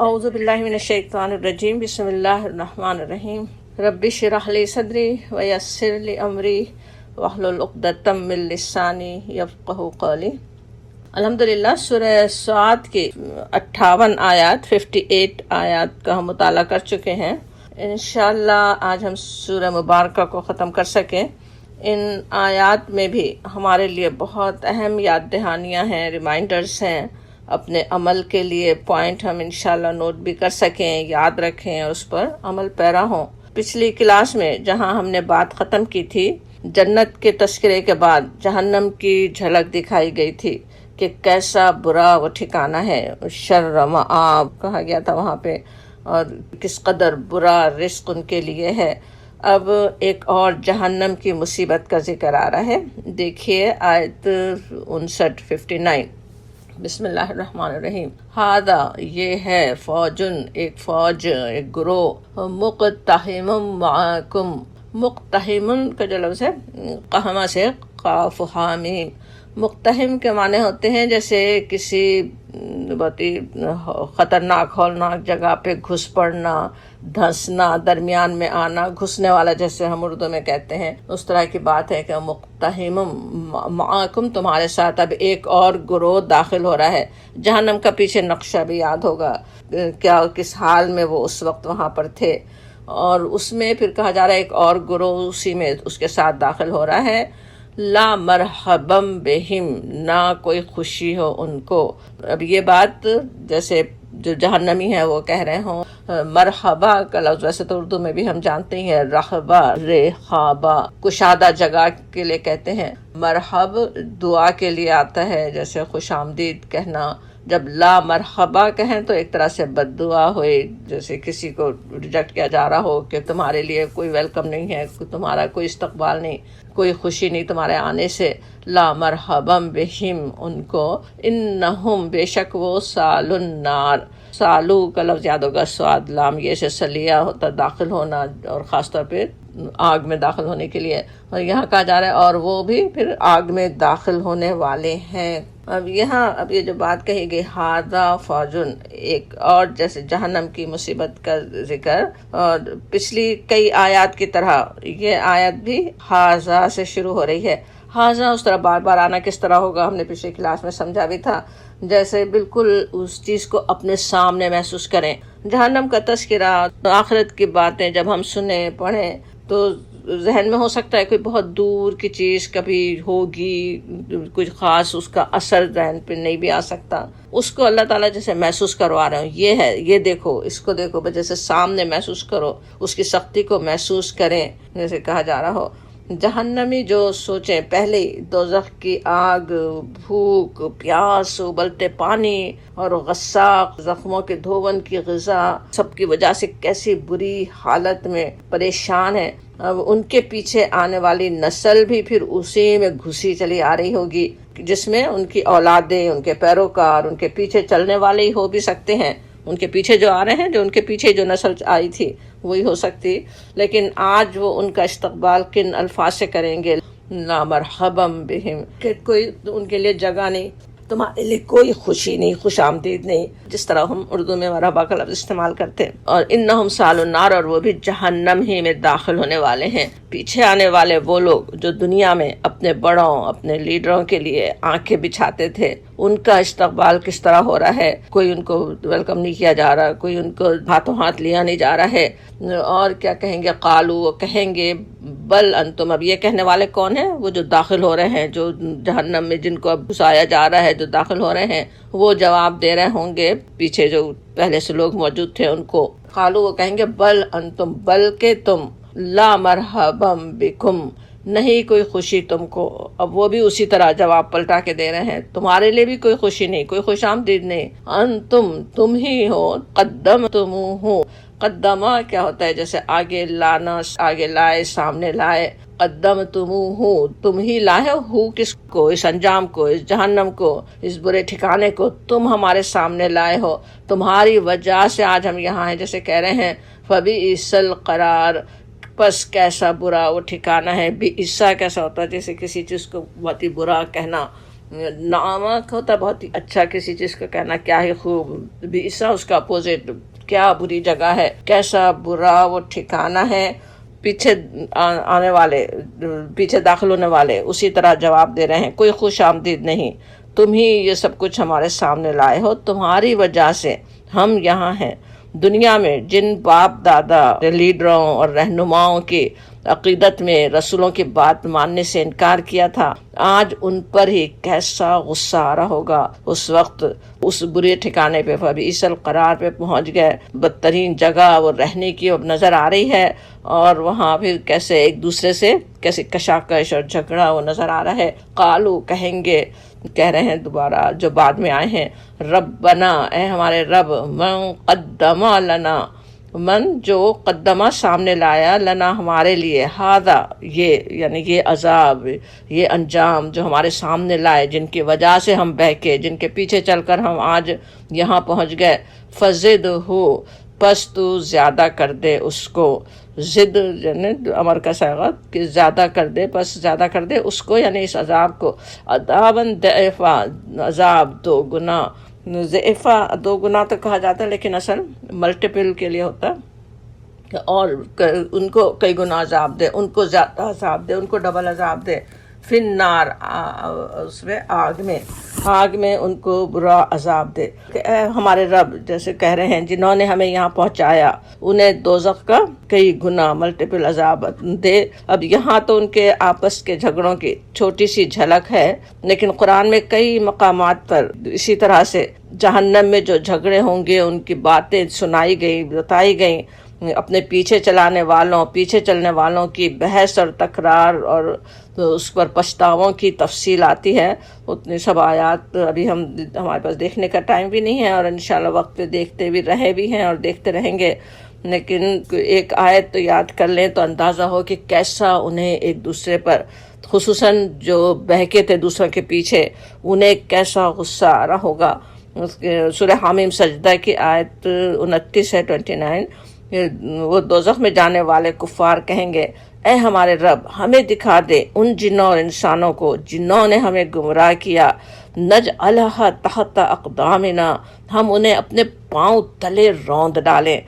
اعوذ باللہ من الشیطان الرجیم بسم اللہ الرحمن الرحیم رب اشرح لی صدری ویسر لی امری واحلل عقدۃ من لسانی یفقہوا قولی۔ الحمدللہ سورہ صاد کی 58 آیات 58 آیات کا ہم مطالعہ کر چکے ہیں۔ انشاءاللہ آج ہم سورہ مبارکہ کو ختم کر سکیں۔ ان آیات میں بھی ہمارے لیے بہت اہم یاد دہانیاں ہیں، ریمائنڈرز ہیں، اپنے عمل کے لیے پوائنٹ ہم انشاءاللہ نوٹ بھی کر سکیں، یاد رکھیں اور اس پر عمل پیرا ہوں۔ پچھلی کلاس میں جہاں ہم نے بات ختم کی تھی، جنت کے تذکرے کے بعد جہنم کی جھلک دکھائی گئی تھی کہ کیسا برا وہ ٹھکانہ ہے، شر مآب کہا گیا تھا وہاں پہ، اور کس قدر برا رزق ان کے لیے ہے۔ اب ایک اور جہنم کی مصیبت کا ذکر آ رہا ہے۔ دیکھیے آیت 59 بسم اللہ الرحمن الرحیم۔ ہاذا یہ ہے، فوجن ایک فوج، ایک گروہ، مقتحم معاکم، مقتحم کا جو لفظ ہے قہمہ سے قاف حامیم، مقتحم کے معنی ہوتے ہیں جیسے کسی بہت ہی خطرناک ہولناک جگہ پہ گھس پڑنا، دھنسنا، درمیان میں آنا، گھسنے والا جیسے ہم اردو میں کہتے ہیں، اس طرح کی بات ہے کہ مقتحم معاکم، تمہارے ساتھ اب ایک اور گروہ داخل ہو رہا ہے۔ جہنم کا پیچھے نقشہ بھی یاد ہوگا، کیا کس حال میں وہ اس وقت وہاں پر تھے، اور اس میں پھر کہا جا رہا ہے ایک اور گروہ اسی میں اس کے ساتھ داخل ہو رہا ہے۔ لا مرحبم بہم، نہ کوئی خوشی ہو ان کو۔ اب یہ بات جیسے جو جہنمی ہے وہ کہہ رہے ہوں، مرحبا کا لفظ ویسے تو اردو میں بھی ہم جانتے ہی ہیں، رحبا رحابا، کشادہ جگہ کے لیے کہتے ہیں۔ مرحب دعا کے لیے آتا ہے، جیسے خوش آمدید کہنا۔ جب لا مرحبا کہیں تو ایک طرح سے بد دعا ہوئے، جیسے کسی کو ریجیکٹ کیا جا رہا ہو کہ تمہارے لیے کوئی ویلکم نہیں ہے، تمہارا کوئی استقبال نہیں، کوئی خوشی نہیں تمہارے آنے سے۔ لا مرحبم بہم، ان کو، انہم بے شک وہ، سال النار، سالو کا لفظ یاد ہوگا، سواد لام یہ سے سلیہ ہوتا داخل ہونا، اور خاص طور پہ آگ میں داخل ہونے کے لیے، اور یہاں کہا جا رہا ہے اور وہ بھی پھر آگ میں داخل ہونے والے ہیں۔ اب یہ جو بات کہی گئی، ہاذا فوجن، ایک اور جیسے جہنم کی مصیبت کا ذکر، اور پچھلی کئی آیات کی طرح یہ آیت بھی ہاذا سے شروع ہو رہی ہے۔ ہاذا اس طرح بار بار آنا کس طرح ہوگا ہم نے پچھلی کلاس میں سمجھا بھی تھا، جیسے بالکل اس چیز کو اپنے سامنے محسوس کریں۔ جہنم کا تذکرہ، آخرت کی باتیں جب ہم سنیں پڑھیں تو ذہن میں ہو سکتا ہے کوئی بہت دور کی چیز کبھی ہوگی، کچھ خاص اس کا اثر ذہن پہ نہیں بھی آ سکتا، اس کو اللہ تعالیٰ جیسے محسوس کروا رہے ہوں، یہ ہے، یہ دیکھو، اس کو دیکھو، جیسے سامنے محسوس کرو، اس کی سختی کو محسوس کریں، جیسے کہا جا رہا ہو۔ جہنمی جو سوچیں پہلے ہی دوزخ کی آگ، بھوک، پیاس، ابلتے پانی اور غساق، زخموں کے دھون کی غذا، سب کی وجہ سے کیسی بری حالت میں پریشان ہے۔ اب ان کے پیچھے آنے والی نسل بھی پھر اسی میں گھسی چلی آ رہی ہوگی، جس میں ان کی اولادیں، ان کے پیروکار، ان کے پیچھے چلنے والے ہی ہو بھی سکتے ہیں، ان کے پیچھے جو آ رہے ہیں، جو ان کے پیچھے جو نسل آئی تھی وہی ہو سکتی، لیکن آج وہ ان کا استقبال کن الفاظ سے کریں گے؟ لا مرحبم بہم، کہ کوئی ان کے لیے جگہ نہیں، تمہارے لیے کوئی خوشی نہیں، خوش آمدید نہیں، جس طرح ہم اردو میں مرحبا کا لفظ استعمال کرتے ہیں۔ اور انہم سال النار، اور وہ بھی جہنم ہی میں داخل ہونے والے ہیں۔ پیچھے آنے والے وہ لوگ جو دنیا میں اپنے بڑوں، اپنے لیڈروں کے لیے آنکھیں بچھاتے تھے، ان کا استقبال کس طرح ہو رہا ہے؟ کوئی ان کو ویلکم نہیں کیا جا رہا، کوئی ان کو ہاتھوں ہاتھ لیا نہیں جا رہا ہے، اور کیا کہیں گے؟ قالو، وہ کہیں گے، بل انتم، اب یہ کہنے والے کون ہیں؟ وہ جو داخل ہو رہے ہیں، جو جہنم میں جن کو اب گھسایا جا رہا ہے، جو داخل ہو رہے ہیں، وہ جواب دے رہے ہوں گے پیچھے جو پہلے سے لوگ موجود تھے ان کو۔ قالو، وہ کہیں گے، بل انتم، بلکہ تم، لا مرحبم بکم، نہیں کوئی خوشی تم کو۔ اب وہ بھی اسی طرح جواب پلٹا کے دے رہے ہیں، تمہارے لیے بھی کوئی خوشی نہیں، کوئی خوش آمدید نہیں۔ انتم، تم ہی ہو، قدمتموہ، قدمہ کیا ہوتا ہے؟ جیسے آگے لانا، آگے لائے، سامنے لائے۔ قدمتموہ، تم ہی لائے ہو، کس کو؟ اس انجام کو، اس جہنم کو، اس برے ٹھکانے کو تم ہمارے سامنے لائے ہو، تمہاری وجہ سے آج ہم یہاں ہیں، جیسے کہہ رہے ہیں فبئس القرار، پس کیسا برا وہ ٹھکانہ ہے۔ بئسا کیسا ہوتا ہے؟ جیسے کسی چیز کو بہت ہی برا کہنا، نعمت ہوتا بہت ہی اچھا کسی چیز کا کہنا، کیا ہی خوب، بیسا اس کا اپوزٹ، کیا بری جگہ ہے، کیسا برا وہ ٹھکانہ ہے۔ پیچھے آنے والے، پیچھے داخل ہونے والے اسی طرح جواب دے رہے ہیں، کوئی خوش آمدید نہیں، تم ہی یہ سب کچھ ہمارے سامنے لائے ہو، تمہاری وجہ سے ہم یہاں ہیں۔ دنیا میں جن باپ دادا لیڈروں اور رہنماؤں کی عقیدت میں رسولوں کی بات ماننے سے انکار کیا تھا، آج ان پر ہی کیسا غصہ آ رہا ہوگا۔ اس وقت اس برے ٹھکانے پہ، فبئس القرار پہ پہنچ گئے، بدترین جگہ وہ رہنے کی اب نظر آ رہی ہے، اور وہاں پھر کیسے ایک دوسرے سے کیسے کشاکش اور جھگڑا وہ نظر آ رہا ہے۔ قالو کہیں گے، کہہ رہے ہیں دوبارہ جو بعد میں آئے ہیں، ربنا اے ہمارے رب، من قدم لنا، من جو قدمہ سامنے لایا، لنا ہمارے لیے، ہاذا یہ یعنی یہ عذاب، یہ انجام جو ہمارے سامنے لائے، جن کی وجہ سے ہم بہکے، جن کے پیچھے چل کر ہم آج یہاں پہنچ گئے، فزد ہو پس تو زیادہ کر دے اس کو، زد یعنی امر کا صیغہ کہ زیادہ کر دے، پس زیادہ کر دے اس کو یعنی اس عذاب کو، عذاباً ضعفا، عذاب دو گنا، ضعفا دو گنا تو کہا جاتا ہے لیکن اصل ملٹیپل کے لیے ہوتا ہے، اور ان کو کئی گنا عذاب دے، ان کو زیادہ عذاب دے، ان کو ڈبل عذاب دے، فی النار اس میں آگ میں ان کو برا عذاب دے۔ کہ اے ہمارے رب، جیسے کہہ رہے ہیں جنہوں نے ہمیں یہاں پہنچایا، انہیں دوزخ کا کئی گنا ملٹیپل عذاب دے۔ اب یہاں تو ان کے آپس کے جھگڑوں کی چھوٹی سی جھلک ہے، لیکن قرآن میں کئی مقامات پر اسی طرح سے جہنم میں جو جھگڑے ہوں گے ان کی باتیں سنائی گئی، بتائی گئیں، اپنے پیچھے چلنے والوں کی بحث اور تکرار اور اس پر پچھتاووں کی تفصیل آتی ہے۔ اتنی سب آیات ابھی ہمارے پاس دیکھنے کا ٹائم بھی نہیں ہے، اور انشاءاللہ وقت پہ دیکھتے بھی رہے بھی ہیں اور دیکھتے رہیں گے، لیکن ایک آیت تو یاد کر لیں تو اندازہ ہو کہ کیسا انہیں ایک دوسرے پر، خصوصاً جو بہکے تھے دوسروں کے پیچھے، انہیں کیسا غصہ آ رہا ہوگا۔ سورہ حامیم سجدہ کی آیت 29 ہے، 29، وہ دوزخ میں جانے والے کفار کہیں گے، اے ہمارے رب، ہمیں دکھا دے ان جنوں اور انسانوں کو جنہوں نے ہمیں گمراہ کیا، نجعلھا تحت اقدامنا، ہم انہیں اپنے پاؤں تلے روند ڈالیں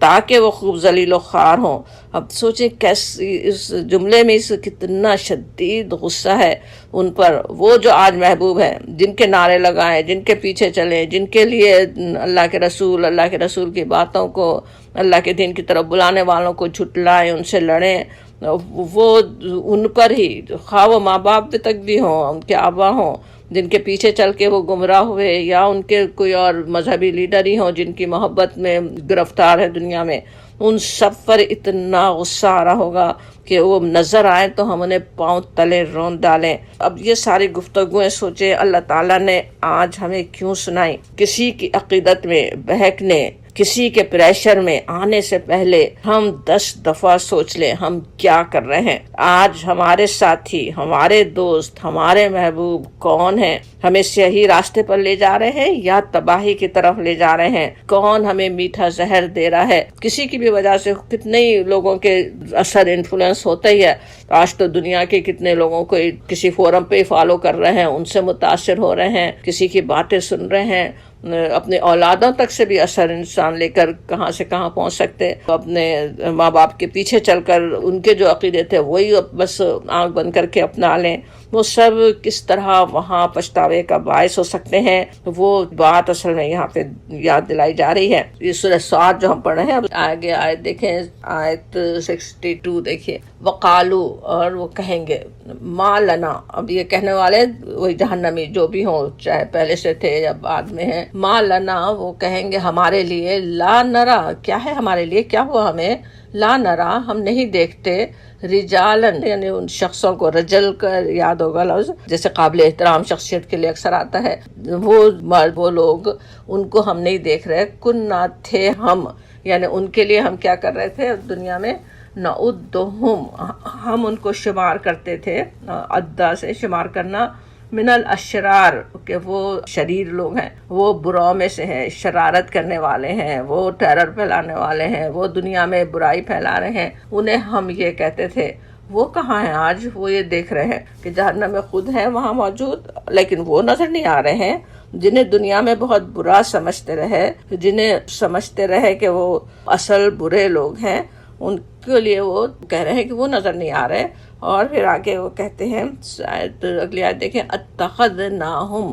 تاکہ وہ خوب ذلیل و خوار ہوں۔ اب سوچیں کیسی اس جملے میں اس کتنا شدید غصہ ہے ان پر، وہ جو آج محبوب ہیں، جن کے نعرے لگائیں، جن کے پیچھے چلیں، جن کے لیے اللہ کے رسول کی باتوں کو، اللہ کے دین کی طرف بلانے والوں کو جھٹلائیں، ان سے لڑیں، وہ ان پر ہی، خواہ وہ ماں باپ تک بھی ہوں، ان کے آبا ہوں جن کے پیچھے چل کے وہ گمراہ ہوئے، یا ان کے کوئی اور مذہبی لیڈر ہی ہوں جن کی محبت میں گرفتار ہے دنیا میں، ان سب پر اتنا غصہ آ رہا ہوگا کہ وہ نظر آئیں تو ہم انہیں پاؤں تلے رون ڈالیں۔ اب یہ ساری گفتگویں سوچیں اللہ تعالیٰ نے آج ہمیں کیوں سنائی؟ کسی کی عقیدت میں بہکنے، کسی کے پریشر میں آنے سے پہلے ہم 10 دفعہ سوچ لیں ہم کیا کر رہے ہیں۔ آج ہمارے ساتھی، ہمارے دوست، ہمارے محبوب کون ہیں؟ ہمیں صحیح راستے پر لے جا رہے ہیں یا تباہی کی طرف لے جا رہے ہیں؟ کون ہمیں میٹھا زہر دے رہا ہے؟ کسی کی بھی وجہ سے کتنے لوگوں کے اثر انفلوئنس ہوتا ہی ہے۔ آج تو دنیا کے کتنے لوگوں کو کسی فورم پہ فالو کر رہے ہیں، ان سے متاثر ہو رہے ہیں، کسی کی باتیں سن رہے ہیں، اپنے اولادوں تک سے بھی اثر انسان لے کر کہاں سے کہاں پہنچ سکتے۔ اپنے ماں باپ کے پیچھے چل کر ان کے جو عقیدے تھے وہی بس آنکھ بند کر کے اپنا لیں، وہ سب کس طرح وہاں پچھتاوے کا باعث ہو سکتے ہیں، وہ بات اصل میں یہاں پہ یاد دلائی جا رہی ہے۔ یہ سورہ صاد جو ہم پڑھ رہے ہیں، اب آگے آیت دیکھیں، آیت 62 دیکھیے، وقالو، اور وہ کہیں گے، ما لنا، اب یہ کہنے والے وہی جہنمی جو بھی ہوں، چاہے پہلے سے تھے یا بعد میں ہیں، ما لنا، وہ کہیں گے ہمارے لیے، لا نرا، کیا ہے ہمارے لیے، کیا ہوا ہمیں، لا نرا، ہم نہیں دیکھتے، رجالن، یعنی ان شخصوں کو، رجل کا یاد ہوگا لفظ، جیسے قابل احترام شخصیت کے لیے اکثر آتا ہے، وہ لوگ، ان کو ہم نہیں دیکھ رہے، کننا، تھے ہم، یعنی ان کے لیے ہم کیا کر رہے تھے دنیا میں، نعدہم، ہم ان کو شمار کرتے تھے، عدہ سے شمار کرنا، من الاشرار، کہ وہ شریر لوگ ہیں، وہ براؤں میں سے ہیں، شرارت کرنے والے ہیں، وہ ٹیرر پھیلانے والے ہیں، وہ دنیا میں برائی پھیلا رہے ہیں، انہیں ہم یہ کہتے تھے، وہ کہاں ہیں آج؟ وہ یہ دیکھ رہے ہیں کہ جہنم میں خود ہے وہاں موجود، لیکن وہ نظر نہیں آ رہے ہیں جنہیں دنیا میں بہت برا سمجھتے رہے، جنہیں سمجھتے رہے کہ وہ اصل برے لوگ ہیں، ان کے لیے وہ کہہ رہے ہیں کہ وہ نظر نہیں آ رہے۔ اور پھر آگے وہ کہتے ہیں، اگلی آیت دیکھیں، اتخذناہم،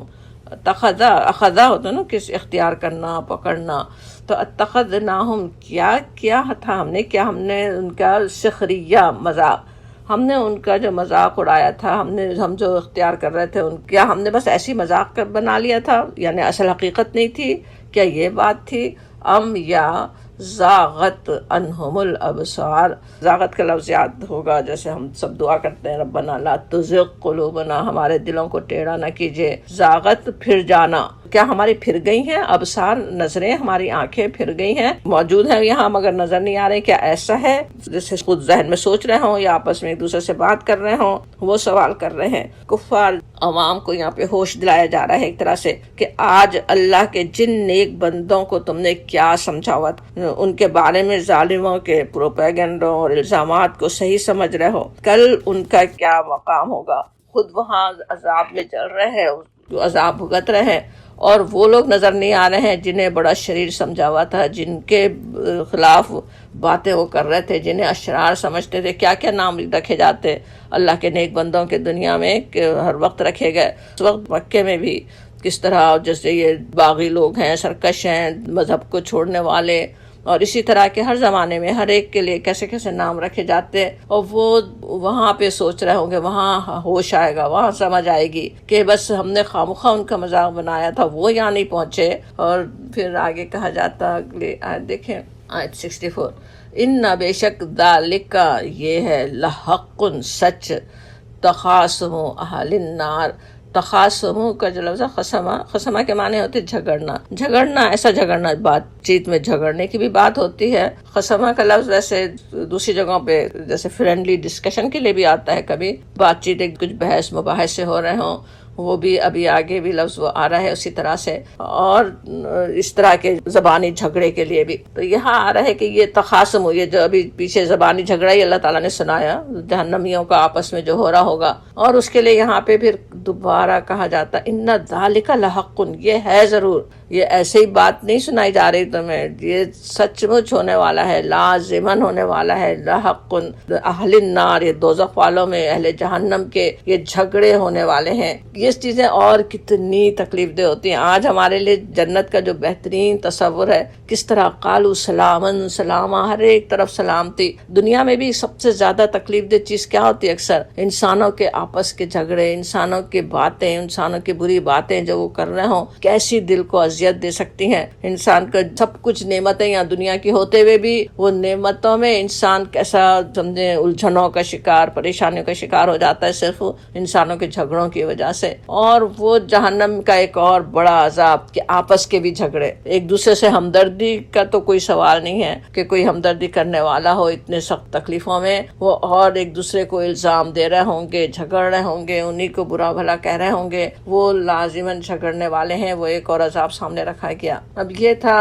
اخذا ہوتا نا کس اختیار کرنا، پکڑنا، تو اتخذناہم کیا تھا ہم نے، کیا ہم نے ان کا سخریہ، مذاق، ہم نے ان کا جو مذاق اڑایا تھا، ہم جو اختیار کر رہے تھے کیا ہم نے بس ایسی مذاق بنا لیا تھا، یعنی اصل حقیقت نہیں تھی؟ کیا یہ بات تھی؟ ام یا زاغت عنہم الابصار، زاغت کا لفظ یاد ہوگا، جیسے ہم سب دعا کرتے ہیں ربنا لا تزغ قلوبنا، ہمارے دلوں کو ٹیڑھا نہ کیجیے، زاغت پھر جانا، کیا ہماری پھر گئی ہیں ابصار، نظریں، ہماری آنکھیں پھر گئی ہیں، موجود ہیں یہاں مگر نظر نہیں آ رہے؟ کیا ایسا ہے؟ جیسے خود ذہن میں سوچ رہے ہوں یا آپس میں ایک دوسرے سے بات کر رہے ہوں، وہ سوال کر رہے ہیں کفار عوام کو۔ یہاں پہ ہوش دلایا جا رہا ہے ایک طرح سے کہ آج اللہ کے جن نیک بندوں کو تم نے کیا سمجھا ہوا، ان کے بارے میں ظالموں کے پروپیگنڈوں اور الزامات کو صحیح سمجھ رہے ہو، کل ان کا کیا مقام ہوگا؟ خود وہاں عذاب میں جل رہے ہیں، جو عذاب بھگت رہے ہیں، اور وہ لوگ نظر نہیں آ رہے ہیں جنہیں بڑا شریر سمجھا ہوا تھا، جن کے خلاف باتیں وہ کر رہے تھے، جنہیں اشرار سمجھتے تھے۔ کیا کیا نام رکھے جاتے اللہ کے نیک بندوں کے دنیا میں کہ ہر وقت رکھے گئے۔ اس وقت مکے میں بھی کس طرح جیسے یہ باغی لوگ ہیں، سرکش ہیں، مذہب کو چھوڑنے والے، اور اسی طرح کے ہر زمانے میں ہر ایک کے لیے کیسے کیسے نام رکھے جاتے، اور وہ وہاں پہ سوچ رہے ہوں گے، وہاں ہوش آئے گا، وہاں سمجھ آئے گی کہ بس ہم نے خامخواہ ان کا مذاق بنایا تھا، وہ یہاں نہیں پہنچے۔ اور پھر آگے کہا جاتا، اگلی آیت دیکھیں، آیت 64، ان بے شک ذالک، یہ ہے، لحق، سچ، تخاصم اہل النار، تخاصم کا جو لفظ ہے خصمہ کے معنی ہوتے جھگڑنا، ایسا جھگڑنا، بات چیت میں جھگڑنے کی بھی بات ہوتی ہے۔ خصمہ کا لفظ ویسے دوسری جگہوں پہ جیسے فرینڈلی ڈسکشن کے لیے بھی آتا ہے، کبھی بات چیت، کچھ بحث مباحث سے ہو رہے ہوں، وہ بھی ابھی آگے بھی لفظ وہ آ رہا ہے اسی طرح سے، اور اس طرح کے زبانی جھگڑے کے لیے بھی۔ تو یہاں آ رہا ہے کہ یہ تخاصم، یہ جو ابھی پیچھے زبانی جھگڑا ہی اللہ تعالیٰ نے سنایا جہنمیوں کا آپس میں جو ہو رہا ہوگا، اور اس کے لیے یہاں پہ پھر دوبارہ کہا جاتا ان ذالک لحق، یہ ہے ضرور، یہ ایسے ہی بات نہیں سنائی جا رہی تمہیں، یہ سچ مچ ہونے والا ہے، لازمن ہونے والا ہے، لحق اہل النار، یہ دوزخ والوں میں اہل جہنم کے یہ جھگڑے ہونے والے ہیں۔ یہ چیزیں اور کتنی تکلیف دہ ہوتی ہیں۔ آج ہمارے لیے جنت کا جو بہترین تصور ہے، کس طرح قالوا سلامن، سلامہ، ہر ایک طرف سلامتی۔ دنیا میں بھی سب سے زیادہ تکلیف دہ چیز کیا ہوتی ہے؟ اکثر انسانوں کے آپس کے جھگڑے، انسانوں کی باتیں، انسانوں کی بری باتیں جو وہ کر رہے ہوں، کیسی دل کو اذیت دے سکتی ہیں۔ انسان کا سب کچھ نعمتیں یہاں دنیا کی ہوتے ہوئے بھی وہ نعمتوں میں انسان کیسا سمجھیں الجھنوں کا شکار، پریشانیوں کا شکار ہو جاتا ہے صرف انسانوں کے جھگڑوں کی وجہ سے۔ اور وہ جہنم کا ایک اور بڑا عذاب کہ آپس کے بھی جھگڑے، ایک دوسرے سے ہمدردی کا تو کوئی سوال نہیں ہے کہ کوئی ہمدردی کرنے والا ہو اتنے سخت تکلیفوں میں، وہ اور ایک دوسرے کو الزام دے رہے ہوں گے، جھگڑ رہے ہوں گے، انہی کو برا بھلا کہہ رہے ہوں گے، وہ لازماً جھگڑنے والے ہیں۔ وہ ایک اور عذاب سامنے رکھا گیا۔ اب یہ تھا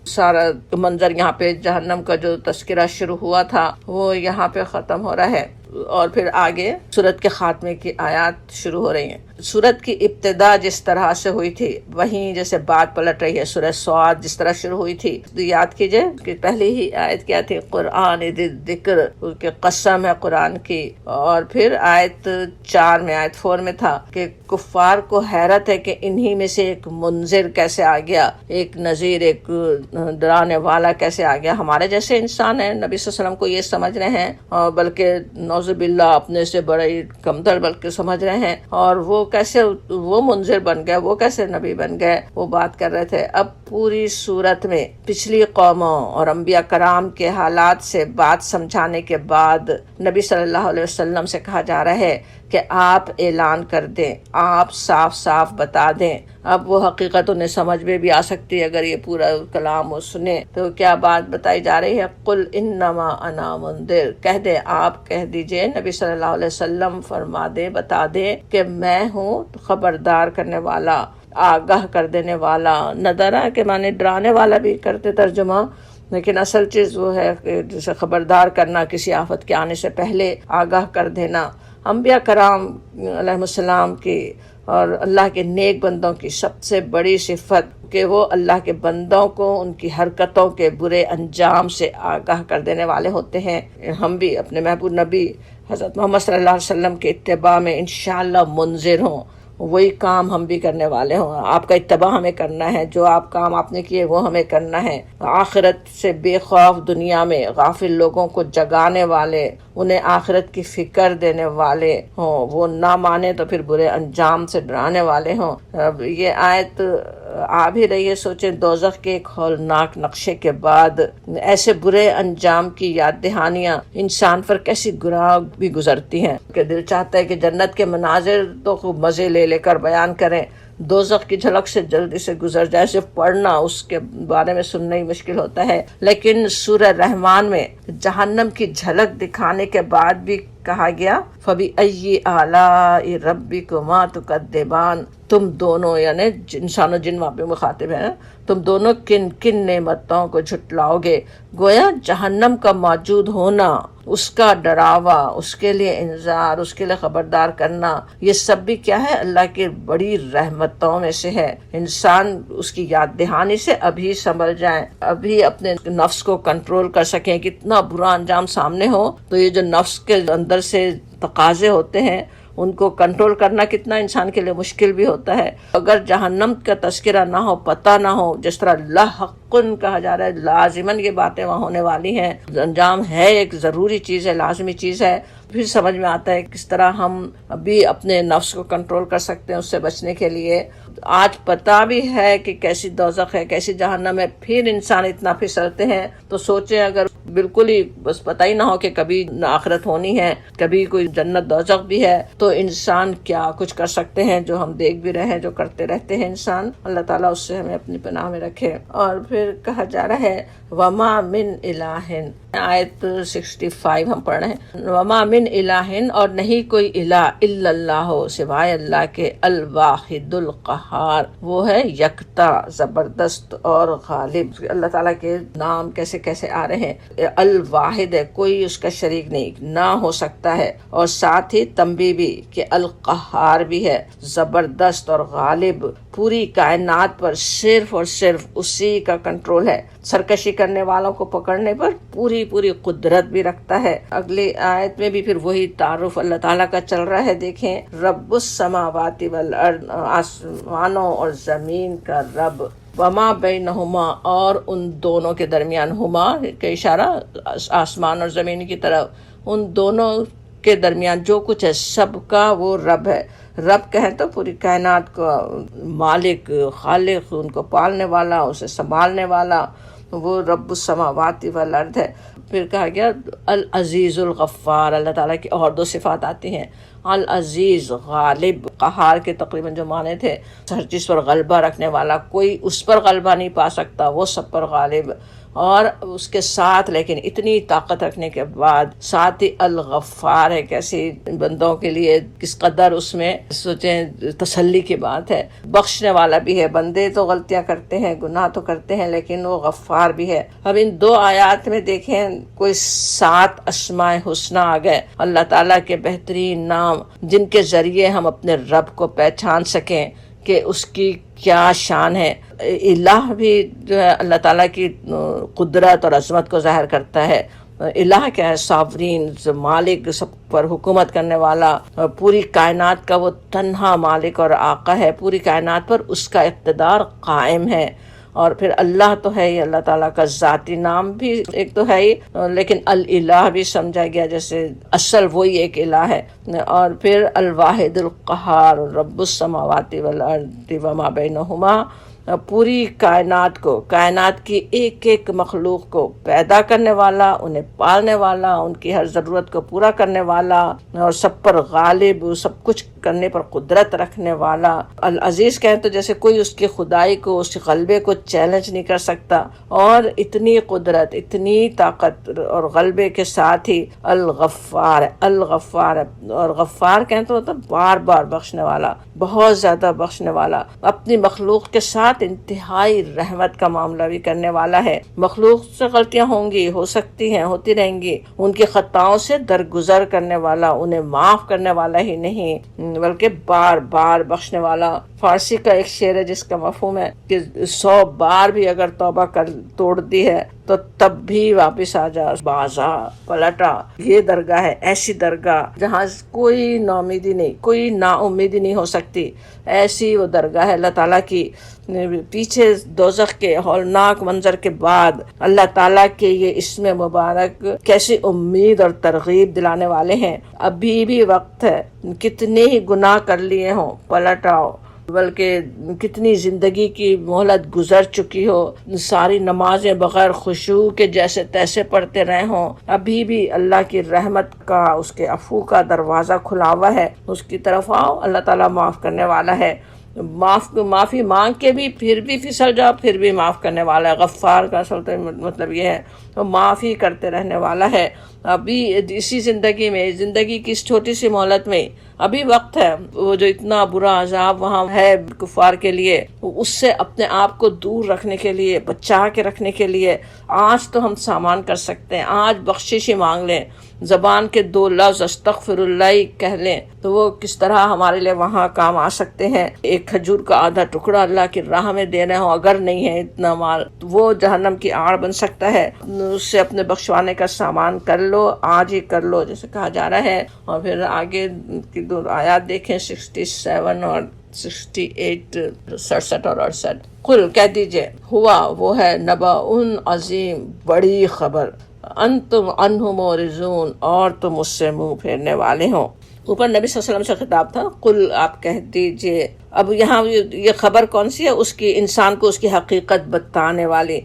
سارا منظر، یہاں پہ جہنم کا جو تذکرہ شروع ہوا تھا وہ یہاں پہ ختم ہو رہا ہے، اور پھر آگے سورت کے خاتمے کی آیات شروع ہو رہی ہیں۔ سورت کی ابتدا جس طرح سے ہوئی تھی وہیں جیسے بات پلٹ رہی ہے۔ سورہ سعد جس طرح شروع ہوئی تھی یاد کیجئے کہ پہلی ہی آیت کیا تھی؟ قرآن ذی ذکر، کہ قسم ہے قرآن کی، اور پھر آیت 4 میں، آیت 4 میں تھا کہ کفار کو حیرت ہے کہ انہی میں سے ایک منذر کیسے آ گیا، ایک نذیر، ایک ڈرانے والا کیسے آ گیا۔ ہمارے جیسے انسان ہیں، نبی صلی اللہ علیہ وسلم کو یہ سمجھ رہے ہیں، اور بلکہ نعوذ باللہ اپنے سے بڑے کمتر بلکہ سمجھ رہے ہیں، اور وہ کیسے وہ منذر بن گئے، وہ کیسے نبی بن گئے، وہ بات کر رہے تھے۔ اب پوری صورت میں پچھلی قوموں اور انبیاء کرام کے حالات سے بات سمجھانے کے بعد نبی صلی اللہ علیہ وسلم سے کہا جا رہا ہے کہ آپ اعلان کر دیں، آپ صاف صاف بتا دیں۔ اب وہ حقیقت انہیں سمجھ میں بھی آ سکتی ہے اگر یہ پورا کلام وہ سنیں۔ تو کیا بات بتائی جا رہی ہے؟ قل انما انا منذر، کہہ دیں، آپ کہہ دیجئے، نبی صلی اللہ علیہ وسلم فرما دیں، بتا دیں کہ میں ہوں خبردار کرنے والا، آگاہ کر دینے والا۔ نذرہ کے معنی ڈرانے والا بھی کرتے ترجمہ، لیکن اصل چیز وہ ہے کہ جسے خبردار کرنا، کسی آفت کے آنے سے پہلے آگاہ کر دینا۔ انبیاء کرام علیہ السلام کی اور اللہ کے نیک بندوں کی سب سے بڑی صفت کہ وہ اللہ کے بندوں کو ان کی حرکتوں کے برے انجام سے آگاہ کر دینے والے ہوتے ہیں۔ ہم بھی اپنے محبوب نبی حضرت محمد صلی اللہ علیہ وسلم کے اتباع میں انشاءاللہ منذر ہوں، وہی کام ہم بھی کرنے والے ہوں۔ آپ کا اتباع ہمیں کرنا ہے، جو آپ کام آپ نے کیے وہ ہمیں کرنا ہے۔ آخرت سے بے خوف دنیا میں غافل لوگوں کو جگانے والے، انہیں آخرت کی فکر دینے والے ہوں، وہ نہ مانے تو پھر برے انجام سے ڈرانے والے ہوں۔ اب یہ آیت آ بھی رہی ہے، سوچیں دوزخ کے ایک ہولناک نقشے کے بعد ایسے برے انجام کی یاد دہانیاں انسان پر کیسی گناہ بھی گزرتی ہیں کہ دل چاہتا ہے کہ جنت کے مناظر تو خوب مزے لے کر بیان کریں، دوزخ کی جھلک سے جلدی سے گزر جائے، صرف پڑھنا اس کے بارے میں سننا ہی مشکل ہوتا ہے۔ لیکن سورہ رحمان میں جہنم کی جھلک دکھانے کے بعد بھی کہا گیا فَبِأَيِّ آلَاءِ رَبِّكُمَا تُكَذِّبَانِ، تم دونوں یعنی انسان و جن وہاں پہ مخاطب ہیں، تم دونوں کن کن نعمتوں کو جھٹلاؤ گے۔ گویا جہنم کا موجود ہونا، اس کا ڈراوا، اس کے لیے انذار، اس کے لیے خبردار کرنا، یہ سب بھی کیا ہے؟ اللہ کی بڑی رحمتوں میں سے ہے۔ انسان اس کی یاد دہانی سے ابھی سنبھل جائیں، ابھی اپنے نفس کو کنٹرول کر سکیں۔ کتنا برا انجام سامنے ہو تو یہ جو نفس کے اندر سے تقاضے ہوتے ہیں ان کو کنٹرول کرنا کتنا انسان کے لیے مشکل بھی ہوتا ہے۔ اگر جہنم کا تذکرہ نہ ہو، پتہ نہ ہو، جس طرح لاحقن کہا جا رہا ہے، لازماً یہ باتیں وہاں ہونے والی ہیں، انجام ہے، ایک ضروری چیز ہے، لازمی چیز ہے، پھر سمجھ میں آتا ہے کس طرح ہم ابھی اپنے نفس کو کنٹرول کر سکتے ہیں اس سے بچنے کے لیے۔ آج پتہ بھی ہے کہ کیسی دوزخ ہے، کیسی جہنم ہے، پھر انسان اتنا پھسلتے ہیں تو سوچیں اگر بالکل ہی بس پتہ ہی نہ ہو کہ کبھی آخرت ہونی ہے، کبھی کوئی جنت دوزخ بھی ہے، تو انسان کیا کچھ کر سکتے ہیں، جو ہم دیکھ بھی رہے ہیں، جو کرتے رہتے ہیں انسان۔ اللہ تعالیٰ اس سے ہمیں اپنی پناہ میں رکھے۔ اور پھر کہا جا رہا ہے وَمَا مِنْ إِلَٰهٍ، آیت 65 ہم پڑھ رہے ہیں، وَمَا مِنْ إِلَٰهٍ، اور نہیں کوئی الہ الا اللہ، سوائے اللہ کے، الواحد القہار، وہ ہے یکتا، زبردست اور غالب۔ اللہ تعالیٰ کے نام کیسے کیسے آ رہے ہیں، الواحد ہے، کوئی اس کا شریک نہیں، نہ ہو سکتا ہے، اور ساتھ ہی تنبیہ بھی کہ القہار بھی ہے، زبردست اور غالب، پوری کائنات پر صرف اور صرف اسی کا کنٹرول ہے، سرکشی کرنے والوں کو پکڑنے پر پوری قدرت بھی رکھتا ہے۔ اگلی آیت میں بھی پھر وہی تعارف اللہ تعالیٰ کا چل رہا ہے، دیکھیں، رب السماوات والارض، آسمانوں اور زمین کا رب، وما بینہما، اور ان دونوں کے درمیان، ہما کا اشارہ آسمان اور زمین کی طرف، ان دونوں کے درمیان جو کچھ ہے سب کا وہ رب ہے۔ رب کہیں تو پوری کائنات کا مالک، خالق، ان کو پالنے والا، اسے سنبھالنے والا، وہ رب السماوات والارض ہے۔ پھر کہا گیا العزیز الغفار، اللہ تعالیٰ کی اور دو صفات آتی ہیں، العزیز غالب، قہار کے تقریباً جو معنی تھے، ہر چیز پر غلبہ رکھنے والا، کوئی اس پر غلبہ نہیں پا سکتا، وہ سب پر غالب، اور اس کے ساتھ لیکن اتنی طاقت رکھنے کے بعد ساتھ ہی الغفار ہے۔ کیسی بندوں کے لیے کس قدر اس میں سوچیں تسلی کی بات ہے، بخشنے والا بھی ہے۔ بندے تو غلطیاں کرتے ہیں، گناہ تو کرتے ہیں، لیکن وہ غفار بھی ہے۔ اب ان دو آیات میں دیکھیں کوئی 7 اسماء حسنی آ گئے، اللہ تعالیٰ کے بہترین نام جن کے ذریعے ہم اپنے رب کو پہچان سکیں کہ اس کی کیا شان ہے۔ الہ بھی جو ہے اللہ تعالیٰ کی قدرت اور عظمت کو ظاہر کرتا ہے۔ الہ کیا ہے؟ ساورین، مالک، سب پر حکومت کرنے والا، پوری کائنات کا وہ تنہا مالک اور آقا ہے، پوری کائنات پر اس کا اقتدار قائم ہے۔ اور پھر اللہ تو ہے ہی، اللہ تعالیٰ کا ذاتی نام بھی ایک تو ہے ہی، لیکن الہ بھی سمجھا گیا جیسے اصل وہی ایک الہ ہے۔ اور پھر الواحد القہار، رب السماوات والارض وما بینہما، پوری کائنات کو، کائنات کی ایک ایک مخلوق کو پیدا کرنے والا، انہیں پالنے والا، ان کی ہر ضرورت کو پورا کرنے والا، اور سب پر غالب، سب کچھ کرنے پر قدرت رکھنے والا۔ العزیز کہیں تو جیسے کوئی اس کی خدائی کو، اس کے غلبے کو چیلنج نہیں کر سکتا، اور اتنی قدرت، اتنی طاقت اور غلبے کے ساتھ ہی الغفار، الغفار، اور غفار کہیں تو بار بار بخشنے والا، بہت زیادہ بخشنے والا، اپنی مخلوق کے ساتھ ساتھ انتہائی رحمت کا معاملہ بھی کرنے والا ہے۔ مخلوق سے غلطیاں ہوں گی، ہو سکتی ہیں، ہوتی رہیں گی، ان کی خطاؤں سے درگزر کرنے والا، انہیں معاف کرنے والا ہی نہیں بلکہ بار بار بخشنے والا۔ فارسی کا ایک شعر ہے جس کا مفہوم ہے کہ 100 بار بھی اگر توبہ کر توڑ دی ہے تو تب بھی واپس آ جا، بازا پلٹا۔ یہ درگاہ ہے، ایسی درگاہ جہاں کوئی ناامیدی نہیں، کوئی نا امیدی نہیں ہو سکتی، ایسی وہ درگاہ ہے اللہ تعالیٰ کی۔ پیچھے دوزخ کے ہولناک منظر کے بعد اللہ تعالیٰ کے یہ اسم مبارک کیسی امید اور ترغیب دلانے والے ہیں۔ ابھی بھی وقت ہے، کتنے ہی گناہ کر لیے ہوں پلٹ آؤ، بلکہ کتنی زندگی کی مہلت گزر چکی ہو، ساری نمازیں بغیر خشوع کے جیسے تیسے پڑھتے رہے ہوں، ابھی بھی اللہ کی رحمت کا، اس کے عفو کا دروازہ کھلا ہوا ہے، اس کی طرف آؤ، اللہ تعالیٰ معاف کرنے والا ہے۔ معافی مانگ کے بھی پھر بھی پھسل جاؤ پھر بھی معاف کرنے والا ہے۔ غفار کا اصل مطلب یہ ہے، تو معافی کرتے رہنے والا ہے۔ ابھی اسی زندگی میں، زندگی کی اس چھوٹی سی مہلت میں ابھی وقت ہے۔ وہ جو اتنا برا عذاب وہاں ہے کفار کے لیے، اس سے اپنے آپ کو دور رکھنے کے لیے، بچا کے رکھنے کے لیے آج تو ہم سامان کر سکتے ہیں، آج بخشش ہی مانگ لیں، زبان کے 2 لفظ استغفر اللہ کہہ لیں تو وہ کس طرح ہمارے لیے وہاں کام آ سکتے ہیں۔ ایک کھجور کا آدھا ٹکڑا اللہ کی راہ میں دے رہے ہوں، اگر نہیں ہے اتنا مال تو وہ جہنم کی آڑ بن سکتا ہے۔ اس سے اپنے بخشوانے کا سامان کر لو، آج ہی کر لو جیسے کہا جا رہا ہے۔ اور پھر آگے کی 2 آیات دیکھیں، 67 اور 68، 67 اور 68۔ قل کہہ دیجئے، ہوا وہ ہے نبأ عظیم، بڑی خبر، انتم عنہ معرضون، اور تم اس سے منہ پھیرنے والے ہوں۔ اوپر نبی صلی اللہ علیہ وسلم سے خطاب تھا، قل آپ کہہ دیجئے۔ اب یہاں یہ خبر کون سی ہے؟ اس کی انسان کو اس کی حقیقت بتانے والی،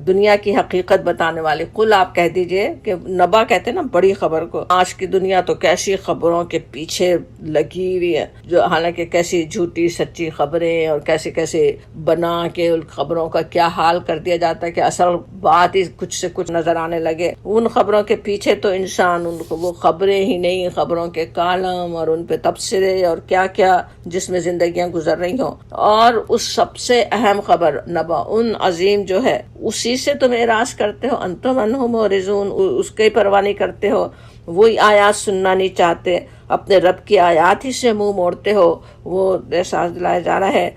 دنیا کی حقیقت بتانے والی۔ قل آپ کہہ دیجئے کہ نبا کہتے ہیں نا بڑی خبر کو۔ آج کی دنیا تو کیسی خبروں کے پیچھے لگی ہوئی ہے، جو حالانکہ کیسی جھوٹی سچی خبریں اور کیسے کیسے بنا کے ان خبروں کا کیا حال کر دیا جاتا ہے کہ اصل بات ہی کچھ سے کچھ نظر آنے لگے۔ ان خبروں کے پیچھے تو انسان ان کو وہ خبریں ہی نہیں، خبروں کے کالم اور ان پہ تبصرے اور کیا کیا جس میں زندگیاں گزر رہی ہوں۔ اور اس سب سے اہم خبر نبأ عظیم جو ہے، اسی سے تم اعراض کرتے ہو، انتم عنہ معرضون، اس کی پرواہ نہیں کرتے ہو، وہی آیات سننا نہیں چاہتے، اپنے رب کی آیات ہی سے منہ موڑتے ہو۔ وہ احساس دلایا جا رہا ہے۔